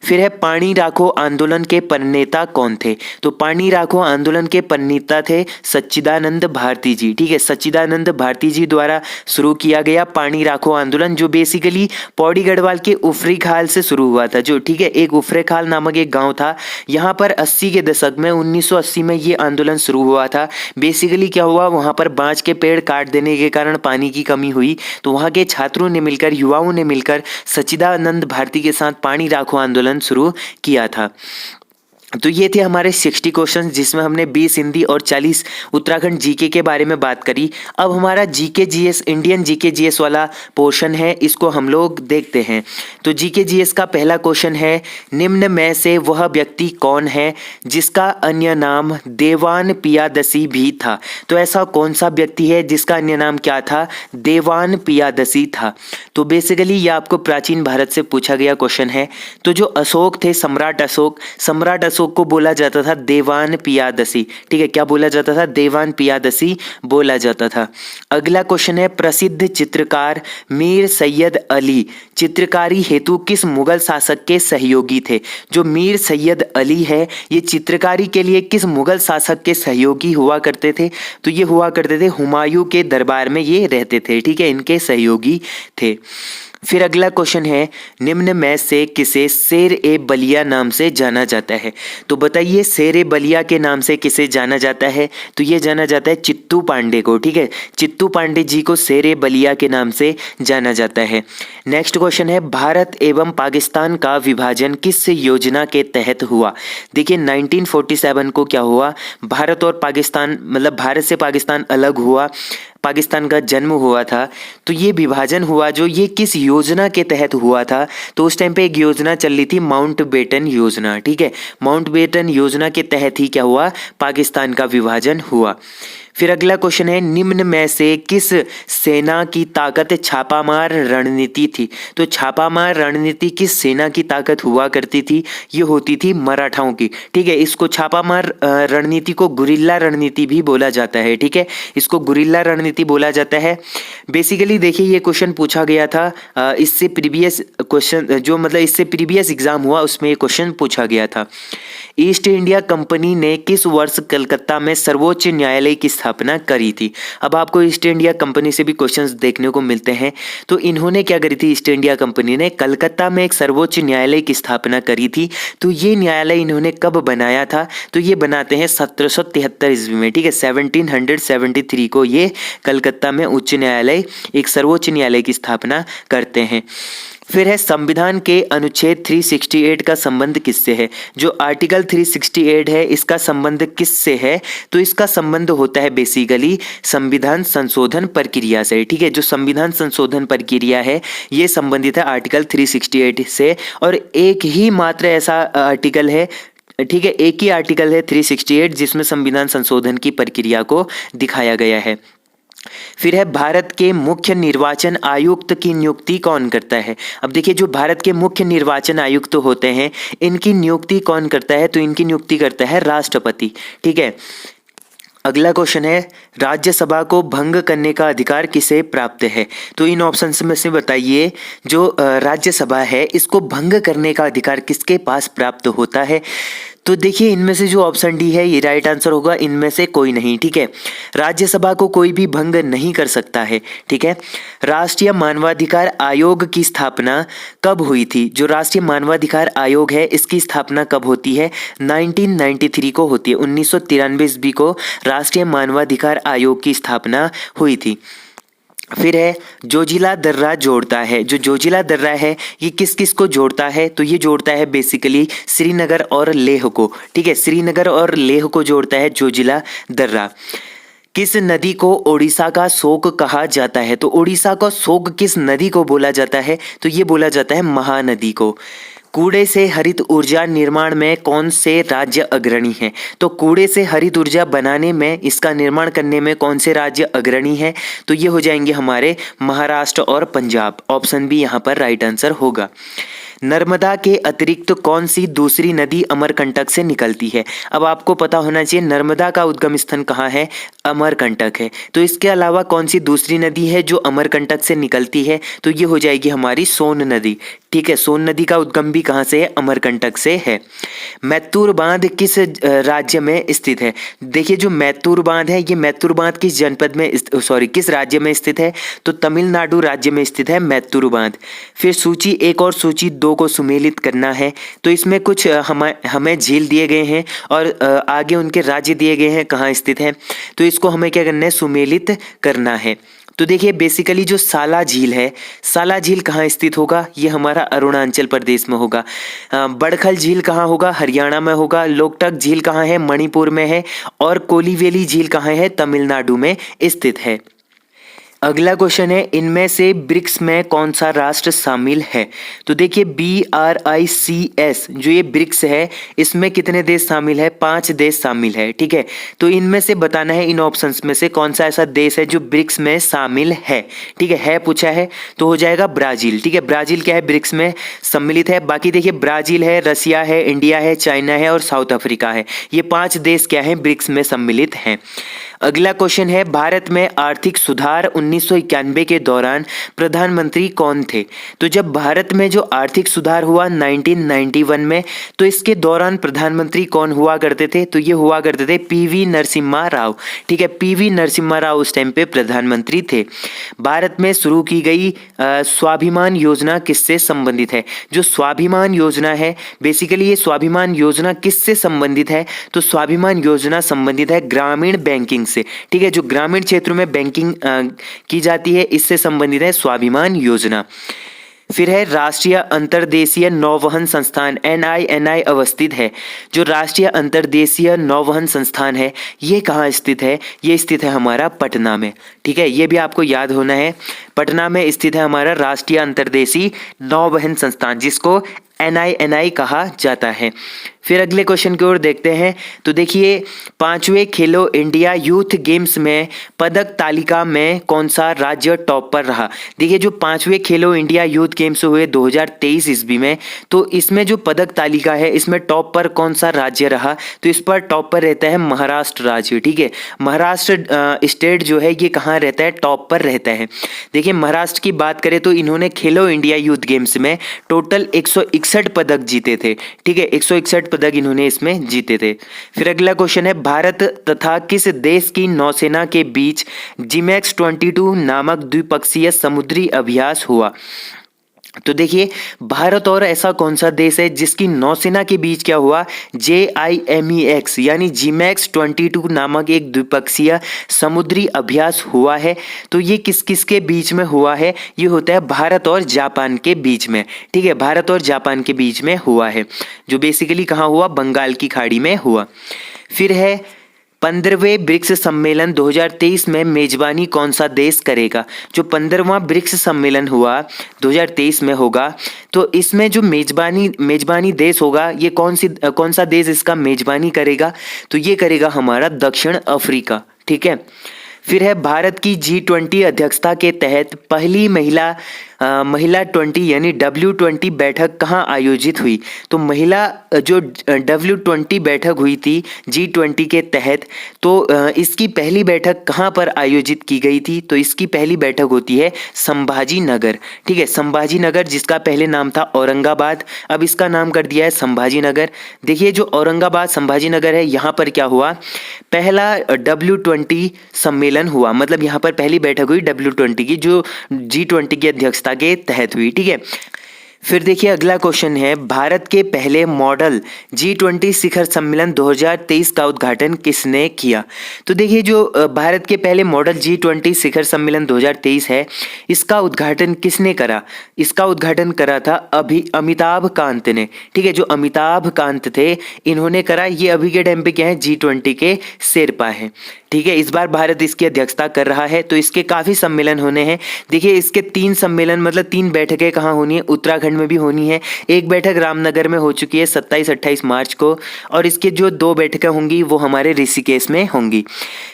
फिर है पानी राखो आंदोलन के प्रणेता कौन थे, तो पानी राखो आंदोलन के प्रणेता थे सच्चिदानंद भारती जी, ठीक है। सच्चिदानंद भारती जी द्वारा शुरू किया गया पानी राखो आंदोलन, जो बेसिकली पौड़ी गढ़वाल के उफरी खाल से शुरू हुआ था, जो ठीक है एक उफरे खाल नामक एक गांव था, यहाँ पर 80 के दशक में 1980 में ये आंदोलन शुरू हुआ था। बेसिकली क्या हुआ, वहाँ पर बांज के पेड़ काट देने के कारण पानी की कमी हुई, तो वहाँ के छात्रों ने मिलकर, युवाओं ने मिलकर सच्चिदानंद भारती के साथ पानी राखो आंदोलन शुरू किया था। तो ये थे हमारे 60 क्वेश्चन, जिसमें हमने 20 हिंदी और 40 उत्तराखंड जीके के बारे में बात करी। अब हमारा GK GS, Indian GK GS वाला पोर्शन है, इसको हम लोग देखते हैं। तो जीके जीएस का पहला क्वेश्चन है, निम्न में से वह व्यक्ति कौन है जिसका अन्य नाम देवान पियादसी भी था। तो ऐसा कौन सा व्यक्ति है जिसका अन्य नाम क्या था, देवान पियादसी था। तो बेसिकली ये आपको प्राचीन भारत से पूछा गया क्वेश्चन है। तो जो अशोक थे, सम्राट अशोक को बोला जाता था देवान पियादसी, ठीक है। क्या बोला जाता था, देवान पियादसी बोला जाता था। अगला क्वेश्चन है, प्रसिद्ध चित्रकार मीर सैयद अली चित्रकारी हेतु किस मुगल शासक के सहयोगी थे। जो मीर सैयद अली है ये चित्रकारी के लिए किस मुगल शासक के सहयोगी हुआ करते थे, तो ये हुआ करते थे हुमायूं के दरबार में ये रहते थे, ठीक है, इनके सहयोगी थे। फिर अगला क्वेश्चन है, निम्न में से किसे शेर ए बलिया नाम से जाना जाता है? तो बताइए शेर ए बलिया के नाम से किसे जाना जाता है? तो ये जाना जाता है चित्तू पांडे को। ठीक है, चित्तू पांडे जी को शेर ए बलिया के नाम से जाना जाता है। नेक्स्ट क्वेश्चन है, भारत एवं पाकिस्तान का विभाजन किस योजना के तहत हुआ? देखिए 1947 को क्या हुआ, भारत और पाकिस्तान मतलब भारत से पाकिस्तान अलग हुआ, पाकिस्तान का जन्म हुआ था। तो ये विभाजन हुआ जो ये किस योजना के तहत हुआ था? तो उस टाइम पे एक योजना चल रही थी माउंटबेटन योजना। ठीक है, माउंटबेटन योजना के तहत ही क्या हुआ, पाकिस्तान का विभाजन हुआ। फिर अगला क्वेश्चन है, निम्न में से किस सेना की ताकत छापामार रणनीति थी? तो छापामार रणनीति किस सेना की ताकत हुआ करती थी? ये होती थी मराठाओं की। ठीक है, इसको छापामार रणनीति को गुरिल्ला रणनीति भी बोला जाता है। ठीक है, इसको गुरिल्ला रणनीति बोला जाता है। बेसिकली देखिए ये क्वेश्चन पूछा गया था इससे प्रीवियस क्वेश्चन जो मतलब इससे प्रीवियस एग्जाम हुआ उसमें ये क्वेश्चन पूछा गया था। ईस्ट इंडिया कंपनी ने किस वर्ष कलकत्ता में सर्वोच्च न्यायालय की स्थापना करी थी? अब आपको ईस्ट इंडिया कंपनी से भी क्वेश्चंस देखने को मिलते हैं। तो इन्होंने क्या करी थी, ईस्ट इंडिया कंपनी ने कलकत्ता में एक सर्वोच्च न्यायालय की स्थापना करी थी। तो ये न्यायालय इन्होंने कब बनाया था? तो ये बनाते हैं 1773 ईस्वी में। ठीक है, 1773 को ये कलकत्ता में उच्च न्यायालय एक सर्वोच्च न्यायालय की स्थापना करते हैं। फिर है, संविधान के अनुच्छेद 368 का संबंध किससे है? जो आर्टिकल 368 है इसका संबंध किससे है? तो इसका संबंध होता है बेसिकली संविधान संशोधन प्रक्रिया से। ठीक है, जो संविधान संशोधन प्रक्रिया है ये संबंधित है आर्टिकल 368 से। और एक ही मात्र ऐसा आर्टिकल है, ठीक है, एक ही आर्टिकल है 368 जिसमें संविधान संशोधन की प्रक्रिया को दिखाया गया है। फिर है, भारत के मुख्य निर्वाचन आयुक्त की नियुक्ति कौन करता है? अब देखिए जो भारत के मुख्य निर्वाचन आयुक्त होते हैं इनकी नियुक्ति कौन करता है? तो इनकी नियुक्ति करता है राष्ट्रपति। ठीक है, अगला क्वेश्चन है, राज्यसभा को भंग करने का अधिकार किसे प्राप्त है? तो इन ऑप्शंस में से बताइए जो राज्यसभा है इसको भंग करने का अधिकार किसके पास प्राप्त होता है? तो देखिए इनमें से जो ऑप्शन डी है ये राइट आंसर होगा, इनमें से कोई नहीं। ठीक है, राज्यसभा को कोई भी भंग नहीं कर सकता है। ठीक है, राष्ट्रीय मानवाधिकार आयोग की स्थापना कब हुई थी? जो राष्ट्रीय मानवाधिकार आयोग है इसकी स्थापना कब होती है? 1993 को होती है। 1993 ईस्वी को राष्ट्रीय मानवाधिकार आयोग की स्थापना हुई थी। फिर है, जोजिला दर्रा जोड़ता है, जो जोजिला दर्रा है ये किस किस को जोड़ता है? तो ये जोड़ता है बेसिकली श्रीनगर और लेह को। ठीक है, श्रीनगर और लेह को जोड़ता है जोजिला दर्रा। किस नदी को ओडिशा का शोक कहा जाता है? तो ओडिशा का शोक किस नदी को बोला जाता है? तो ये बोला जाता है महानदी को। कूड़े से हरित ऊर्जा निर्माण में कौन से राज्य अग्रणी हैं? तो कूड़े से हरित ऊर्जा बनाने में, इसका निर्माण करने में कौन से राज्य अग्रणी हैं? तो ये हो जाएंगे हमारे महाराष्ट्र और पंजाब। ऑप्शन बी यहाँ पर राइट आंसर होगा। नर्मदा के अतिरिक्त कौन सी दूसरी नदी अमरकंटक से निकलती है? अब आपको पता होना चाहिए नर्मदा का उद्गम स्थान कहाँ है, अमरकंटक है। तो इसके अलावा कौन सी दूसरी नदी है जो अमरकंटक से निकलती है? तो ये हो जाएगी हमारी सोन नदी। ठीक है, सोन नदी का उद्गम भी कहाँ से है, अमरकंटक से है। मैत्तूर बांध किस राज्य में स्थित है? देखिए जो मैत्तूर बांध है ये मैत्तूर बांध किस जनपद में किस राज्य में स्थित है? तो तमिलनाडु राज्य में स्थित है मैत्तूर बांध। फिर सूची 1 और सूची 2 को सुमेलित करना है। तो इसमें कुछ हमें झील दिए गए हैं और आगे उनके राज्य दिए गए हैं कहाँ स्थित है। तो इसको हमें क्या करना है, सुमेलित करना है। तो देखिए बेसिकली जो साला झील है, साला झील कहाँ स्थित होगा? ये हमारा अरुणाचल प्रदेश में होगा। बड़खल झील कहाँ होगा? हरियाणा में होगा। लोकटक झील कहाँ है? मणिपुर में है। और कोलिवेली झील कहाँ है? तमिलनाडु में स्थित है। अगला क्वेश्चन है, इनमें से ब्रिक्स में कौन सा राष्ट्र शामिल है? तो देखिए BRICS जो ये ब्रिक्स है इसमें कितने देश शामिल है? 5 देश शामिल है। ठीक है, तो इनमें से बताना है इन ऑप्शंस में से कौन सा ऐसा देश है जो ब्रिक्स में शामिल है। ठीक है पूछा है तो हो जाएगा ब्राजील। ठीक है, ब्राजील क्या है, ब्रिक्स में सम्मिलित है। बाकी देखिए ब्राजील है, रसिया है, इंडिया है, चाइना है और साउथ अफ्रीका है। ये 5 देश क्या है, ब्रिक्स में सम्मिलित हैं। अगला क्वेश्चन है, भारत में आर्थिक सुधार 1991 के दौरान प्रधानमंत्री कौन थे? तो जब भारत में जो आर्थिक सुधार हुआ 1991 में, तो इसके दौरान प्रधानमंत्री कौन हुआ करते थे? तो ये हुआ करते थे पीवी नरसिम्हा राव। ठीक है, पीवी नरसिम्हा राव उस टाइम पे प्रधानमंत्री थे। भारत में शुरू की गई स्वाभिमान योजना किससे संबंधित है? जो स्वाभिमान योजना है, बेसिकली ये स्वाभिमान योजना किससे संबंधित है? तो स्वाभिमान योजना संबंधित है ग्रामीण बैंकिंग से। ठीक है, जो ग्रामीण क्षेत्रों में बैंकिंग की जाती है, इससे संबंधित है स्वाभिमान योजना। फिर है, राष्ट्रीय अंतर्देशीय नौवहन संस्थान NINI अवस्थित है। जो राष्ट्रीय अंतर्देशीय नौवहन संस्थान है, ये कहाँ स्थित है? ये स्थित है हमारा पटना में। ठीक है, ये भी आपको याद होना है, पटना में स्थित है हमारा राष्ट्रीय अंतर्देशीय नौवहन संस्थान, जिसको NINI कहा जाता है। फिर अगले क्वेश्चन की ओर देखते हैं। तो देखिए, 5वें खेलो इंडिया यूथ गेम्स में पदक तालिका में कौन सा राज्य टॉप पर रहा? देखिए, जो 5वें खेलो इंडिया यूथ गेम्स हुए 2023 ईस्वी में, तो इसमें जो पदक तालिका है, इसमें टॉप पर कौन सा राज्य रहा? तो इस पर टॉप पर रहता है महाराष्ट्र राज्य। ठीक है, महाराष्ट्र स्टेट जो है, ये कहाँ रहता है? टॉप पर रहता है। देखिए, महाराष्ट्र की बात करें तो इन्होंने खेलो इंडिया यूथ गेम्स में टोटल 161 पदक जीते थे। ठीक है, 161 पदक इन्होंने इसमें जीते थे। फिर अगला क्वेश्चन है, भारत तथा किस देश की नौसेना के बीच जिमैक्स 22 नामक द्विपक्षीय समुद्री अभ्यास हुआ? तो देखिए, भारत और ऐसा कौन सा देश है जिसकी नौसेना के बीच क्या हुआ? JIMEX यानी जिमैक्स 22 नामक एक द्विपक्षीय समुद्री अभ्यास हुआ है। तो ये किस किस के बीच में हुआ है? ये होता है भारत और जापान के बीच में। ठीक है, भारत और जापान के बीच में हुआ है, जो बेसिकली कहाँ हुआ? बंगाल की खाड़ी में हुआ। फिर है, 15वें ब्रिक्स सम्मेलन 2023 में मेजबानी कौन सा देश करेगा? जो 15वां ब्रिक्स सम्मेलन हुआ 2023 में होगा, तो इसमें जो मेजबानी देश होगा, ये कौन सा देश इसका मेजबानी करेगा? तो ये करेगा हमारा दक्षिण अफ्रीका। ठीक है। फिर है, भारत की G20 अध्यक्षता के तहत पहली महिला 20 यानी W20 बैठक कहाँ आयोजित हुई? तो महिला जो W20 बैठक हुई थी G20 के तहत, तो इसकी पहली बैठक कहाँ पर आयोजित की गई थी? तो इसकी पहली बैठक होती है संभाजी नगर। ठीक है, संभाजी नगर, जिसका पहले नाम था औरंगाबाद, अब इसका नाम कर दिया है संभाजी नगर। देखिए, जो औरंगाबाद संभाजी नगर है, यहाँ पर क्या हुआ? पहला W20 सम्मेलन हुआ, मतलब यहाँ पर पहली बैठक हुई W20 की, जो G20 की अध्यक्षता के तहत हुई। ठीक है। फिर देखिए, अगला क्वेश्चन है, भारत के पहले मॉडल G20 शिखर सम्मेलन 2023 का उद्घाटन किसने किया? तो देखिए, जो भारत के पहले मॉडल G20 शिखर सम्मेलन 2023 है, इसका उद्घाटन किसने करा? इसका उद्घाटन करा था अमिताभ कांत ने। ठीक है, जो अमिताभ कांत थे, इन्होंने करा। ये अभी के टाइम पे क्या है? G20 के शेरपा है। ठीक है, इस बार भारत इसकी अध्यक्षता कर रहा है, तो इसके काफ़ी सम्मेलन होने हैं। देखिए, इसके 3 सम्मेलन, मतलब 3 बैठकें कहाँ होनी है? उत्तराखंड में भी होनी है। एक बैठक रामनगर में हो चुकी है 27-28 मार्च को, और इसके जो 2 बैठकें होंगी वो हमारे ऋषिकेश में होंगी।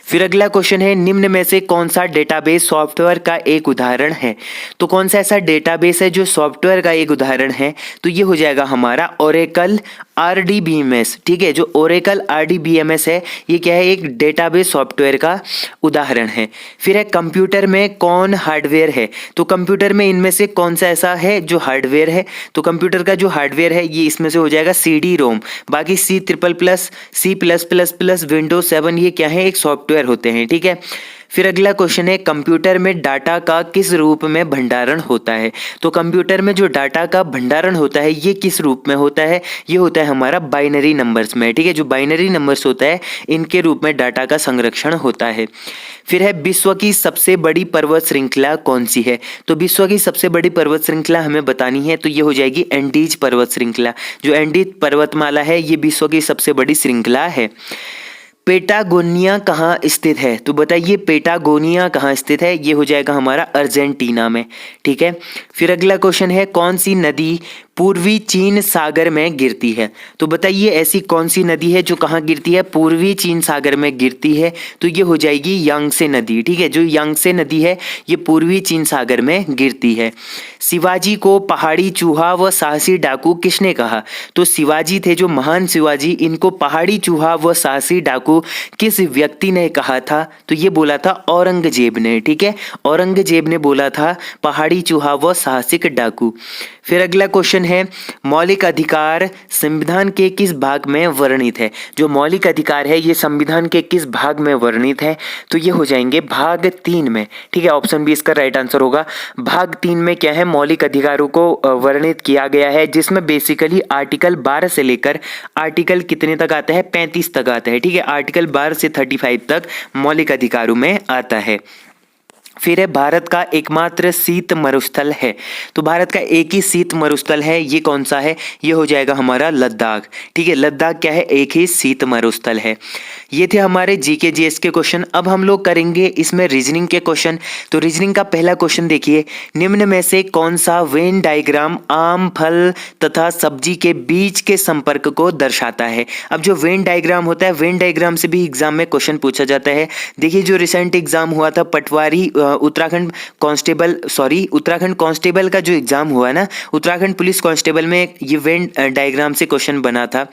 फिर अगला क्वेश्चन है, निम्न में से कौन सा डेटाबेस सॉफ्टवेयर का एक उदाहरण है? तो कौन सा ऐसा डेटाबेस है जो सॉफ्टवेयर का एक उदाहरण है? तो ये हो जाएगा हमारा ओरेकल RDBMS। ठीक है, जो ओरेकल RDBMS है, ये क्या है? एक डेटाबेस सॉफ्टवेयर का उदाहरण है। फिर है, कंप्यूटर में कौन हार्डवेयर है? तो कंप्यूटर में इनमें से कौन सा ऐसा है जो हार्डवेयर है? तो कंप्यूटर का जो हार्डवेयर है, ये इसमें से हो जाएगा CD-ROM। बाकी C++, C+++, Windows 7 ये क्या है? एक सॉफ्टवेयर होते हैं। ठीक है। फिर अगला क्वेश्चन है, कंप्यूटर में डाटा का किस रूप में भंडारण होता है? तो कंप्यूटर में जो डाटा का भंडारण होता है, ये किस रूप में होता है? ये होता है हमारा बाइनरी नंबर्स में। ठीक है, जो बाइनरी नंबर्स होता है, इनके रूप में डाटा का संरक्षण होता है। फिर है, विश्व की सबसे बड़ी पर्वत श्रृंखला कौन सी है? तो विश्व की सबसे बड़ी पर्वत श्रृंखला हमें बतानी है, तो ये हो जाएगी एंडीज पर्वत श्रृंखला। जो एंडीज पर्वतमाला है, ये विश्व की सबसे बड़ी श्रृंखला है। पेटागोनिया कहाँ स्थित है? तो बताइए, पेटागोनिया कहाँ स्थित है? ये हो जाएगा हमारा अर्जेंटीना में। ठीक है। फिर अगला क्वेश्चन है, कौन सी नदी पूर्वी चीन सागर में गिरती है। तो बताइए ऐसी कौन सी नदी है जो कहाँ गिरती है? पूर्वी चीन सागर में गिरती है। तो ये हो जाएगी यांगसे नदी। ठीक है, जो यांगसे नदी है ये पूर्वी चीन सागर में गिरती है। शिवाजी को पहाड़ी चूहा व साहसी डाकू किसने कहा? तो शिवाजी थे जो महान शिवाजी, इनको पहाड़ी चूहा व साहसी डाकू किस व्यक्ति ने कहा था? तो ये बोला था औरंगजेब ने। ठीक है, औरंगजेब ने बोला था पहाड़ी चूहा व साहसिक डाकू। फिर अगला क्वेश्चन है, मौलिक अधिकार संविधान के किस भाग में वर्णित है? जो मौलिक अधिकार है ये संविधान के किस भाग में वर्णित है? तो ये हो जाएंगे भाग 3 में। ठीक है, ऑप्शन बी इसका राइट आंसर होगा। भाग 3 में क्या है? मौलिक अधिकारों को वर्णित किया गया है, जिसमें बेसिकली आर्टिकल 12 से लेकर आर्टिकल कितने तक आता है? 35 तक आता है। ठीक है, आर्टिकल 12 से 35 तक मौलिक अधिकारों में आता है। फिर है, भारत का एकमात्र शीत मरुस्थल है। तो भारत का एक ही शीत मरुस्थल है, ये कौन सा है? ये हो जाएगा हमारा लद्दाख। ठीक है, लद्दाख क्या है? एक ही शीत मरुस्थल है। ये थे हमारे जीके जीएस के क्वेश्चन। अब हम लोग करेंगे इसमें रीजनिंग के क्वेश्चन। तो रीजनिंग का पहला क्वेश्चन देखिए, निम्न में से कौन सा वेन डायग्राम आम, फल तथा सब्जी के बीच के संपर्क को दर्शाता है? अब जो वेन डायग्राम होता है, वेन डायग्राम से भी एग्जाम में क्वेश्चन पूछा जाता है। देखिए जो रिसेंट एग्जाम हुआ था पटवारी उत्तराखंड कांस्टेबल का जो एग्जाम हुआ ना, उत्तराखंड पुलिस कांस्टेबल में ये वेन डायग्राम से क्वेश्चन बना था।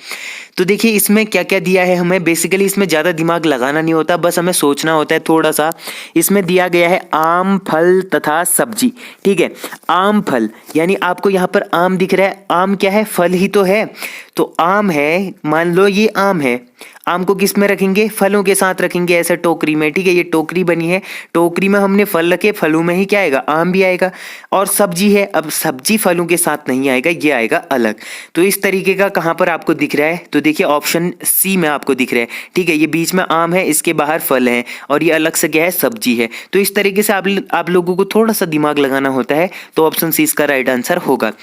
तो देखिए इसमें क्या क्या दिया है हमें। बेसिकली इसमें ज़्यादा दिमाग लगाना नहीं होता, बस हमें सोचना होता है थोड़ा सा। इसमें दिया गया है आम, फल तथा सब्जी। ठीक है, आम फल यानी आपको यहाँ पर आम दिख रहा है। आम क्या है? फल ही तो है। तो आम है, मान लो ये आम है, आम को किस में रखेंगे? फलों के साथ रखेंगे, ऐसे टोकरी में। ठीक है, ये टोकरी बनी है, टोकरी में हमने फल रखे, फलों में ही क्या आएगा? आम भी आएगा। और सब्जी है, अब सब्जी फलों के साथ नहीं आएगा, ये आएगा अलग। तो इस तरीके का कहाँ पर आपको दिख रहा है? तो देखिए ऑप्शन सी में आपको दिख रहा है। ठीक है, ये बीच में आम है, इसके बाहर फल है, और ये अलग से क्या है? सब्जी है। तो इस तरीके से आप लोगों को थोड़ा सा दिमाग लगाना होता है। तो ऑप्शन सी इसका राइट आंसर होगा।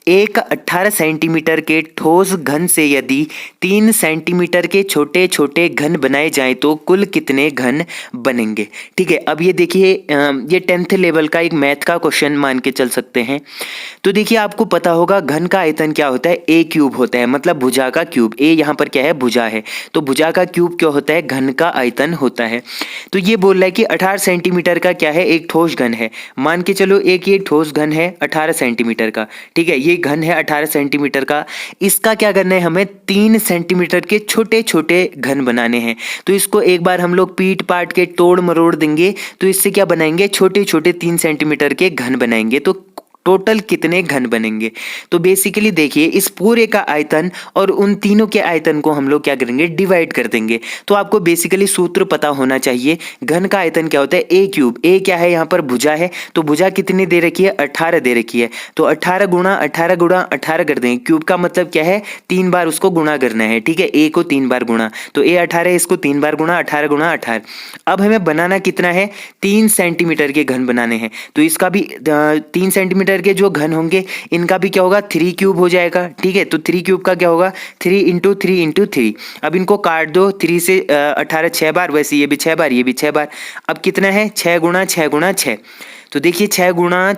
एक 18 सेंटीमीटर के ठोस घन से यदि 3 सेंटीमीटर के छोटे छोटे घन बनाए जाएं तो कुल कितने घन बनेंगे? ठीक है, अब ये देखिए ये 10th लेवल का एक मैथ का क्वेश्चन मान के चल सकते हैं। तो देखिए आपको पता होगा घन का आयतन क्या होता है? ए क्यूब होता है, मतलब भुजा का क्यूब। ए यहाँ पर क्या है? भुजा है। तो भुजा का क्यूब क्या होता है? घन का आयतन होता है। तो ये बोल रहा है कि 18 सेंटीमीटर का क्या है? एक ठोस घन है। मान के चलो एक ये ठोस घन है 18 सेंटीमीटर का। ठीक है, ये घन है 18 सेंटीमीटर का। इसका क्या करना है? हमें 3 सेंटीमीटर के छोटे छोटे घन बनाने हैं। तो इसको एक बार हम लोग पीट पाट के तोड़ मरोड़ देंगे, तो इससे क्या बनाएंगे? छोटे छोटे 3 सेंटीमीटर के घन बनाएंगे। तो टोटल कितने घन बनेंगे? तो बेसिकली देखिए इस पूरे का आयतन और उन तीनों के आयतन को हम लोग क्या करेंगे? डिवाइड कर देंगे। तो आपको बेसिकली सूत्र पता होना चाहिए। घन का आयतन क्या होता है? ए क्यूब। ए क्या है? यहाँ पर भुजा है, तो भुजा कितनी दे रखी है? 18 दे रखी है। तो 18 गुणा 18 गुणा 18 कर देंगे। क्यूब का मतलब क्या है? 3 बार उसको गुणा करना है। ठीक है, ए को 3 बार गुणा, तो ए 18, इसको 3 बार गुणा, 18 गुणा 18। अब हमें बनाना कितना है? 3 सेंटीमीटर के घन बनाने हैं। तो इसका भी 3 सेंटीमीटर के जो घन होंगे इनका भी क्या होगा? 3 क्यूब हो जाएगा। ठीक है, तो 3 क्यूब का क्या होगा? 3 इंटू 3 इंटू 3। अब इनको काट दो, 3 से 18 6 बार, वैसे ये भी 6 बार, ये भी 6 बार। अब कितना है? 6 गुणा 6 गुणा 6। तो देखिए 6 गुणा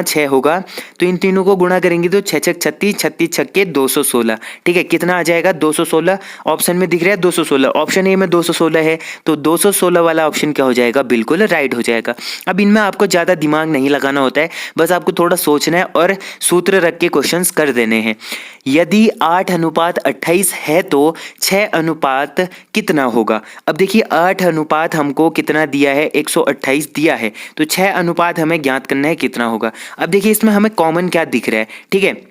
6 होगा, तो इन तीनों को गुणा करेंगे तो 6 6 36, 36 छक्के 216। ठीक है, कितना आ जाएगा? 216। ऑप्शन में दिख रहा है 216, ऑप्शन ए में 216 है, तो 216 वाला ऑप्शन क्या हो जाएगा? बिल्कुल राइट हो जाएगा। अब इनमें आपको ज़्यादा दिमाग नहीं लगाना होता है, बस आपको थोड़ा सोचना है और सूत्र रख के क्वेश्चंस कर देने हैं। यदि 8:28 है तो 6 अनुपात कितना होगा? अब देखिए 8 अनुपात हमको कितना दिया है? 128 दिया है, तो 6 अनुपात हमें ज्ञात करना है कितना होगा। अब देखिए इसमें हमें कॉमन क्या दिख रहा है? ठीक है,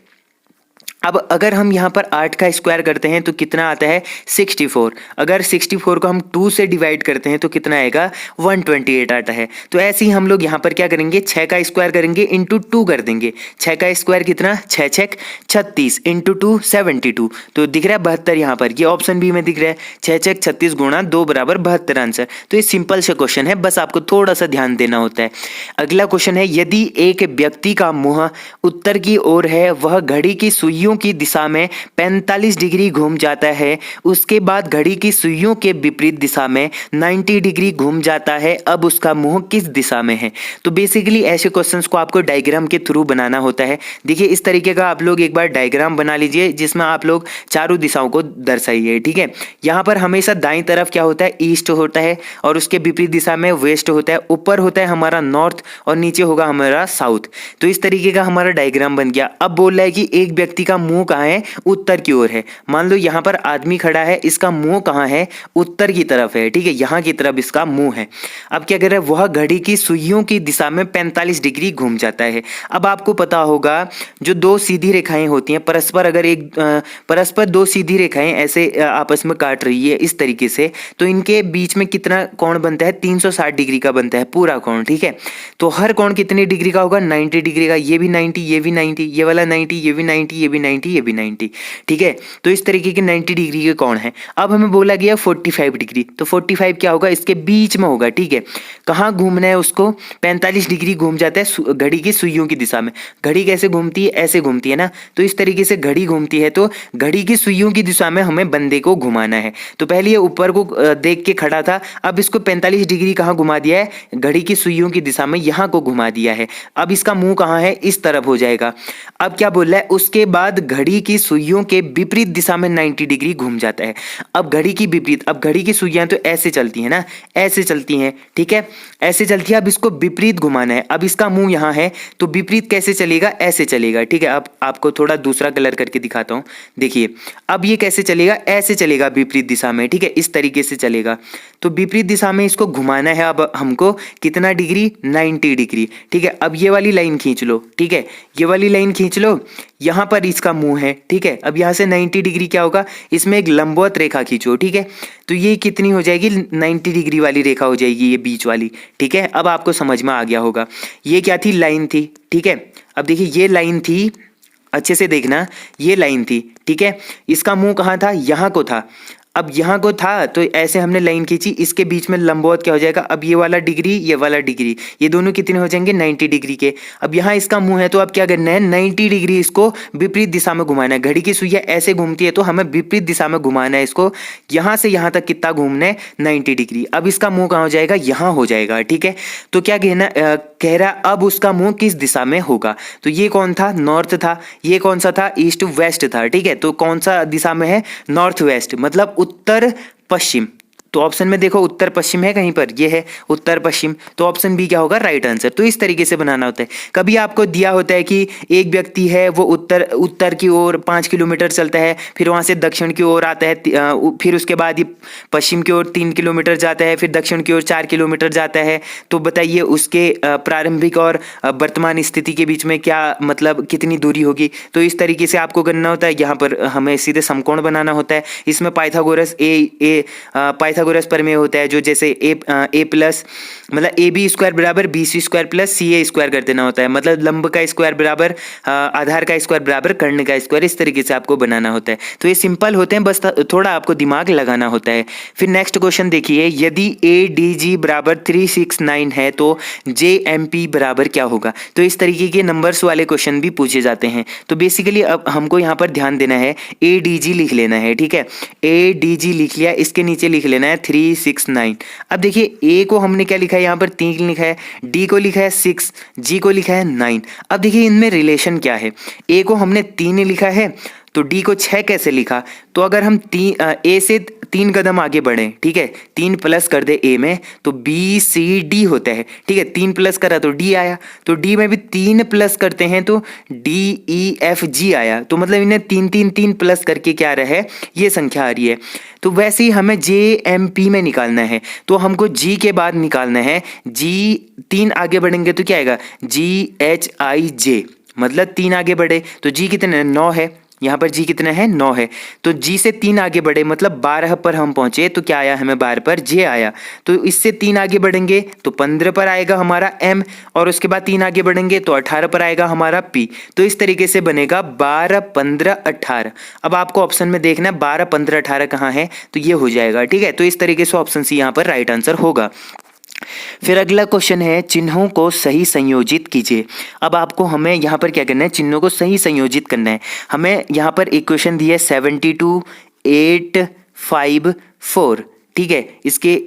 अब अगर हम यहाँ पर 8 का स्क्वायर करते हैं तो कितना आता है? 64। अगर 64 को हम 2 से डिवाइड करते हैं तो कितना आएगा? 128 आता है। तो ऐसे ही हम लोग यहाँ पर क्या करेंगे? 6 का स्क्वायर करेंगे, इंटू 2 कर देंगे। 6 का स्क्वायर कितना? 6 6 36, इंटू 2 72। तो दिख रहा है 72 यहाँ पर, ये ऑप्शन बी में दिख रहा है। 6 6 36 गुणा 2 बराबर 72 आंसर। तो ये सिंपल से क्वेश्चन है, बस आपको थोड़ा सा ध्यान देना होता है। अगला क्वेश्चन है, यदि एक व्यक्ति का मुंह उत्तर की ओर है, वह घड़ी की सुइयों सुइयों की दिशा में 45 डिग्री घूम जाता है, उसके बाद घड़ी की सुइयों के विपरीत दिशा में 90 डिग्री घूम जाता है, अब उसका मुंह किस दिशा में है। तो बेसिकली ऐसे क्वेश्चंस को आपको डायग्राम के थ्रू बनाना होता है। देखिए इस तरीके का आप लोग एक बार डायग्राम बना लीजिए जिसमें आप लोग चारों दिशाओं को दर्शाइए। ठीक है, यहाँ पर हमेशा दाईं तरफ क्या होता है, ईस्ट होता है और उसके विपरीत दिशा में वेस्ट होता है, ऊपर होता है हमारा नॉर्थ और नीचे होगा हमारा साउथ। तो इस तरीके का हमारा डायग्राम बन गया। अब बोल रहा है कि एक व्यक्ति का मुंह कहाँ है, उत्तर की ओर है। मान लो यहाँ पर आदमी खड़ा है, इसका मुंह कहाँ है, उत्तर की तरफ है। ठीक है, यहाँ की तरफ इसका मुंह है। अब क्या कर रहा है, वह घड़ी की सुइयों की दिशा में 45 डिग्री घूम जाता है। अब आपको पता होगा जो दो सीधी रेखाएं होती हैं परस्पर, अगर परस्पर दो सीधी रेखाएं ऐसे आपस में काट रही है इस तरीके से, तो इनके बीच में कितना कोण बनता है, 360 डिग्री का बनता है पूरा कोण। ठीक है, तो हर कोण कितनी डिग्री का होगा, 90 डिग्री का। ये भी 90, ये भी 90, ये वाला 90, ये भी 90, ये भी 90, ये भी 90। ठीक है, तो इस तरीके के 90 डिग्री के कोण है। अब हमें बोला गया 45 डिग्री, तो 45 क्या होगा, इसके बीच में होगा। ठीक है, कहाँ घूमना है उसको, 45 डिग्री घूम जाता है घड़ी की सुइयों की दिशा में। घड़ी कैसे घूमती है, ऐसे घूमती है ना, तो इस तरीके से घड़ी घूमती है, तो घड़ी की सुइयों की दिशा में हमें बंदे को घुमाना है। तो पहले ये ऊपर को देख के खड़ा था, अब इसको 45 डिग्री कहाँ घुमा दिया है, घड़ी की सुइयों की दिशा में यहाँ को घुमा दिया है। अब इसका मुंह कहाँ है, इस तरफ हो जाएगा। अब क्या बोल रहा है, उसके बाद घड़ी की सुइयों के विपरीत दिशा में 90 डिग्री घूम जाता है। अब घड़ी की विपरीत, अब घड़ी की सुइयां तो ऐसे चलती है ना, ऐसे चलती हैं। ठीक है, ऐसे चलती है, अब इसको विपरीत घुमाना है। अब इसका मुंह यहाँ है, तो विपरीत कैसे चलेगा, ऐसे चलेगा। ठीक है, अब आपको थोड़ा दूसरा कलर करके दिखाता हूँ। देखिए अब ये कैसे चलेगा, ऐसे चलेगा विपरीत दिशा में। ठीक है, इस तरीके से चलेगा, तो विपरीत दिशा में इसको घुमाना है। अब हमको कितना डिग्री, 90 डिग्री। ठीक है, अब ये वाली लाइन खींच लो। ठीक है, ये वाली लाइन खींच लो, यहाँ पर इसका मुंह है। ठीक है, अब यहाँ से 90 डिग्री क्या होगा, इसमें एक लंबवत रेखा खींचो। ठीक है, तो ये कितनी हो जाएगी, 90 डिग्री वाली रेखा हो जाएगी, ये बीच वाली। ठीक है, अब आपको समझ में आ गया होगा ये क्या थी, लाइन थी। ठीक है, अब देखिए ये लाइन थी, अच्छे से देखना, ये लाइन थी। ठीक है, इसका मुंह कहाँ था, यहाँ को था। अब यहाँ को था तो ऐसे हमने लाइन खींची, इसके बीच में लंबवत क्या हो जाएगा, अब ये वाला डिग्री, ये वाला डिग्री, ये दोनों कितने हो जाएंगे, 90 डिग्री के। अब यहाँ इसका मुंह है, तो अब क्या करना है, 90 डिग्री इसको विपरीत दिशा में घुमाना है। घड़ी की सुइया ऐसे घूमती है, तो हमें विपरीत दिशा में घुमाना है इसको। यहाँ से यहाँ तक कितना घूमना है, 90 डिग्री। अब इसका मुंह कहाँ हो जाएगा, यहाँ हो जाएगा। ठीक है, तो क्या कहना कह रहा, अब उसका मुंह किस दिशा में होगा। तो ये कौन था, नॉर्थ था। ये कौन सा था, ईस्ट वेस्ट था। ठीक है, तो कौन सा दिशा में है, नॉर्थ वेस्ट, मतलब उत्तर पश्चिम। तो ऑप्शन में देखो उत्तर पश्चिम है कहीं पर, ये है उत्तर पश्चिम, तो ऑप्शन बी क्या होगा, राइट आंसर। तो इस तरीके से बनाना होता है। कभी आपको दिया होता है कि एक व्यक्ति है वो उत्तर की ओर 5 किलोमीटर चलता है, फिर वहां से दक्षिण की ओर आता है, फिर उसके बाद ये पश्चिम की ओर 3 किलोमीटर जाता है, फिर दक्षिण की ओर 4 किलोमीटर जाता है। तो बताइए उसके प्रारंभिक और वर्तमान स्थिति के बीच में क्या मतलब कितनी दूरी होगी। तो इस तरीके से आपको करना होता है। यहाँ पर हमें सीधे समकोण बनाना होता है। इसमें पाइथागोरस पाइथागोरस प्रमेय होता है, जो जैसे ए प्लस मतलब ए बी स्क्वायर बराबर बी सी स्क्वायर प्लस सी ए स्क्वायर कर देना होता है। मतलब लंब का स्क्वायर बराबर आधार का स्क्वायर बराबर कर्ण का स्क्वायर, इस तरीके से आपको बनाना होता है। तो ये सिंपल होते हैं, बस थोड़ा आपको दिमाग लगाना होता है। फिर नेक्स्ट क्वेश्चन देखिए, यदि ए डी जी बराबर 369 है तो जे एम पी बराबर क्या होगा। तो इस तरीके के नंबर्स वाले क्वेश्चन भी पूछे जाते हैं। तो बेसिकली अब हमको यहाँ पर ध्यान देना है, ए डी जी लिख लेना है। ठीक है, ए डी जी लिख लिया, इसके नीचे लिख लेना है 369। अब देखिए ए को हमने क्या लिखा है, यहाँ पर 3 लिखा है, डी को लिखा है 6, जी को लिखा है 9। अब देखिए इनमें रिलेशन क्या है, ए को हमने 3 लिखा है तो डी को 6 कैसे लिखा। तो अगर हम ए से 3 कदम आगे बढ़े, ठीक है, 3 प्लस कर दे ए में तो बी सी डी होता है। ठीक है, 3 प्लस करा तो डी आया, तो डी में भी 3 प्लस करते हैं तो डी ई एफ जी आया। तो मतलब इन्हें 3 प्लस करके क्या रहे, ये संख्या आ रही है। तो वैसे ही हमें जे एम पी में निकालना है, तो हमको जी के बाद निकालना है, जी 3 आगे बढ़ेंगे तो क्या आएगा, जी एच आई जे, मतलब 3 आगे बढ़े तो जी कितने 9 है, यहाँ पर जी कितना है 9 है। तो जी से 3 आगे बढ़े मतलब 12 पर हम पहुंचे तो क्या आया, हमें 12 पर जे आया। तो इससे 3 आगे बढ़ेंगे तो 15 पर आएगा हमारा एम, और उसके बाद 3 आगे बढ़ेंगे तो 18 पर आएगा हमारा पी। तो इस तरीके से बनेगा 12, 15, 18। अब आपको ऑप्शन में देखना है 12, 15, 18 कहाँ है, तो ये हो जाएगा। ठीक है, तो इस तरीके से ऑप्शन सी यहाँ पर राइट आंसर होगा। फिर अगला क्वेश्चन है चिन्हों को सही संयोजित कीजिए। अब आपको हमें यहाँ पर क्या करना है, चिन्हों को सही संयोजित करना है। हमें यहाँ पर इक्वेशन दी है 72 8 5 4, ठीक है। इसके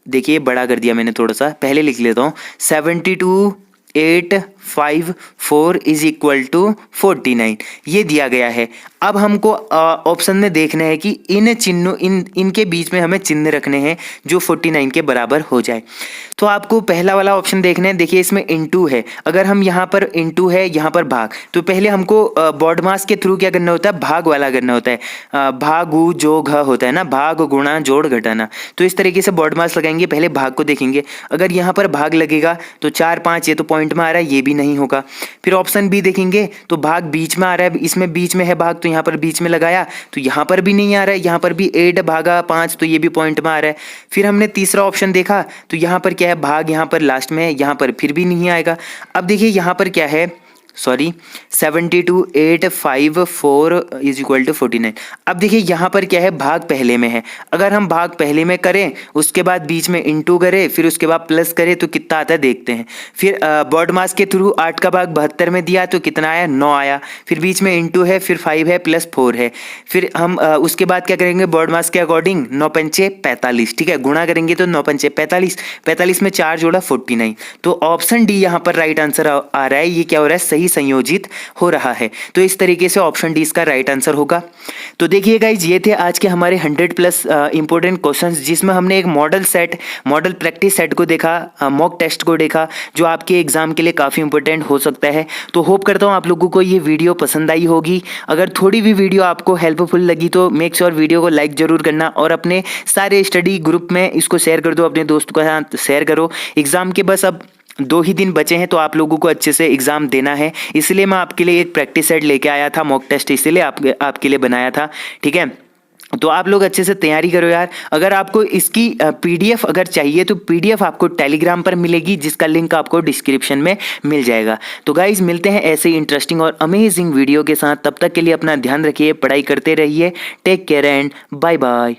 देखिए बड़ा कर दिया मैंने, थोड़ा सा पहले लिख लेता हूँ। 72 8 5 4 इज इक्वल टू 49 ये दिया गया है। अब हमको ऑप्शन में देखना है कि इन चिन्हों इनके बीच में हमें चिन्ह रखने हैं जो 49 के बराबर हो जाए। तो आपको पहला वाला ऑप्शन देखना है। देखिए इसमें इनटू है, अगर हम यहाँ पर इनटू है, यहाँ पर भाग, तो पहले हमको बॉड मास के थ्रू क्या करना होता है, भाग वाला करना होता है। भागु जो घ होता है ना, भाग गुणा जोड़ घटाना। तो इस तरीके से बॉड मास लगाएंगे, पहले भाग को देखेंगे। अगर यहाँ पर भाग लगेगा तो 4 5 ये तो पॉइंट में आ रहा है, ये भी नहीं होगा। फिर ऑप्शन बी देखेंगे तो भाग बीच में आ रहा है, इसमें बीच में है भाग, तो यहाँ पर बीच में लगाया तो यहाँ पर भी नहीं आ रहा है। यहाँ पर भी 8 भागा 5 तो ये भी पॉइंट में आ रहा है। फिर हमने तीसरा ऑप्शन देखा तो यहाँ पर क्या है, भाग यहाँ पर लास्ट में है, यहाँ पर फिर भी नहीं आएगा। अब देखिए यहाँ पर क्या है, 72 8 5 4 इज इक्वल टू 49। अब देखिए यहाँ पर क्या है, भाग पहले में है। अगर हम भाग पहले में करें, उसके बाद बीच में इंटू करें, फिर उसके बाद प्लस करें तो कितना आता है देखते हैं। फिर बॉड मास के थ्रू 8 का भाग 72 में दिया तो कितना आया, 9 आया। फिर बीच में इंटू है, फिर 5 है, प्लस 4 है। फिर हम उसके बाद क्या करेंगे, बॉड मास के अकॉर्डिंग 9 पंचे 45, ठीक है, गुणा करेंगे तो 9 पंचे 45, 45 में 4 जोड़ा 49। तो ऑप्शन डी यहाँ पर राइट आंसर आ रहा है। ये क्या हो रहा है, सही संयोजित हो रहा है। तो इस तरीके से ऑप्शन डी इसका राइट आंसर होगा। तो देखिए गाइज, ये थे आज के हमारे 100+ इंपॉर्टेंट क्वेश्चंस, जिसमें हमने एक मॉडल प्रैक्टिस सेट को देखा, मॉक टेस्ट को देखा, जो आपके एग्जाम के लिए काफ़ी इंपॉर्टेंट हो सकता है। तो होप करता हूँ आप लोगों को ये वीडियो पसंद आई होगी। अगर थोड़ी भी वीडियो आपको हेल्पफुल लगी तो मेक श्योर वीडियो को लाइक जरूर करना और अपने सारे स्टडी ग्रुप में इसको शेयर कर दो, अपने दोस्तों के साथ शेयर करो। एग्जाम के बस अब 2 ही दिन बचे हैं, तो आप लोगों को अच्छे से एग्जाम देना है, इसलिए मैं आपके लिए एक प्रैक्टिस सेट लेके आया था, मॉक टेस्ट इसलिए आपके लिए बनाया था, ठीक है। तो आप लोग अच्छे से तैयारी करो यार। अगर आपको इसकी पीडीएफ अगर चाहिए तो पीडीएफ आपको टेलीग्राम पर मिलेगी, जिसका लिंक आपको डिस्क्रिप्शन में मिल जाएगा। तो गाइज मिलते हैं ऐसे इंटरेस्टिंग और अमेजिंग वीडियो के साथ, तब तक के लिए अपना ध्यान रखिए, पढ़ाई करते रहिए। Take care and bye bye.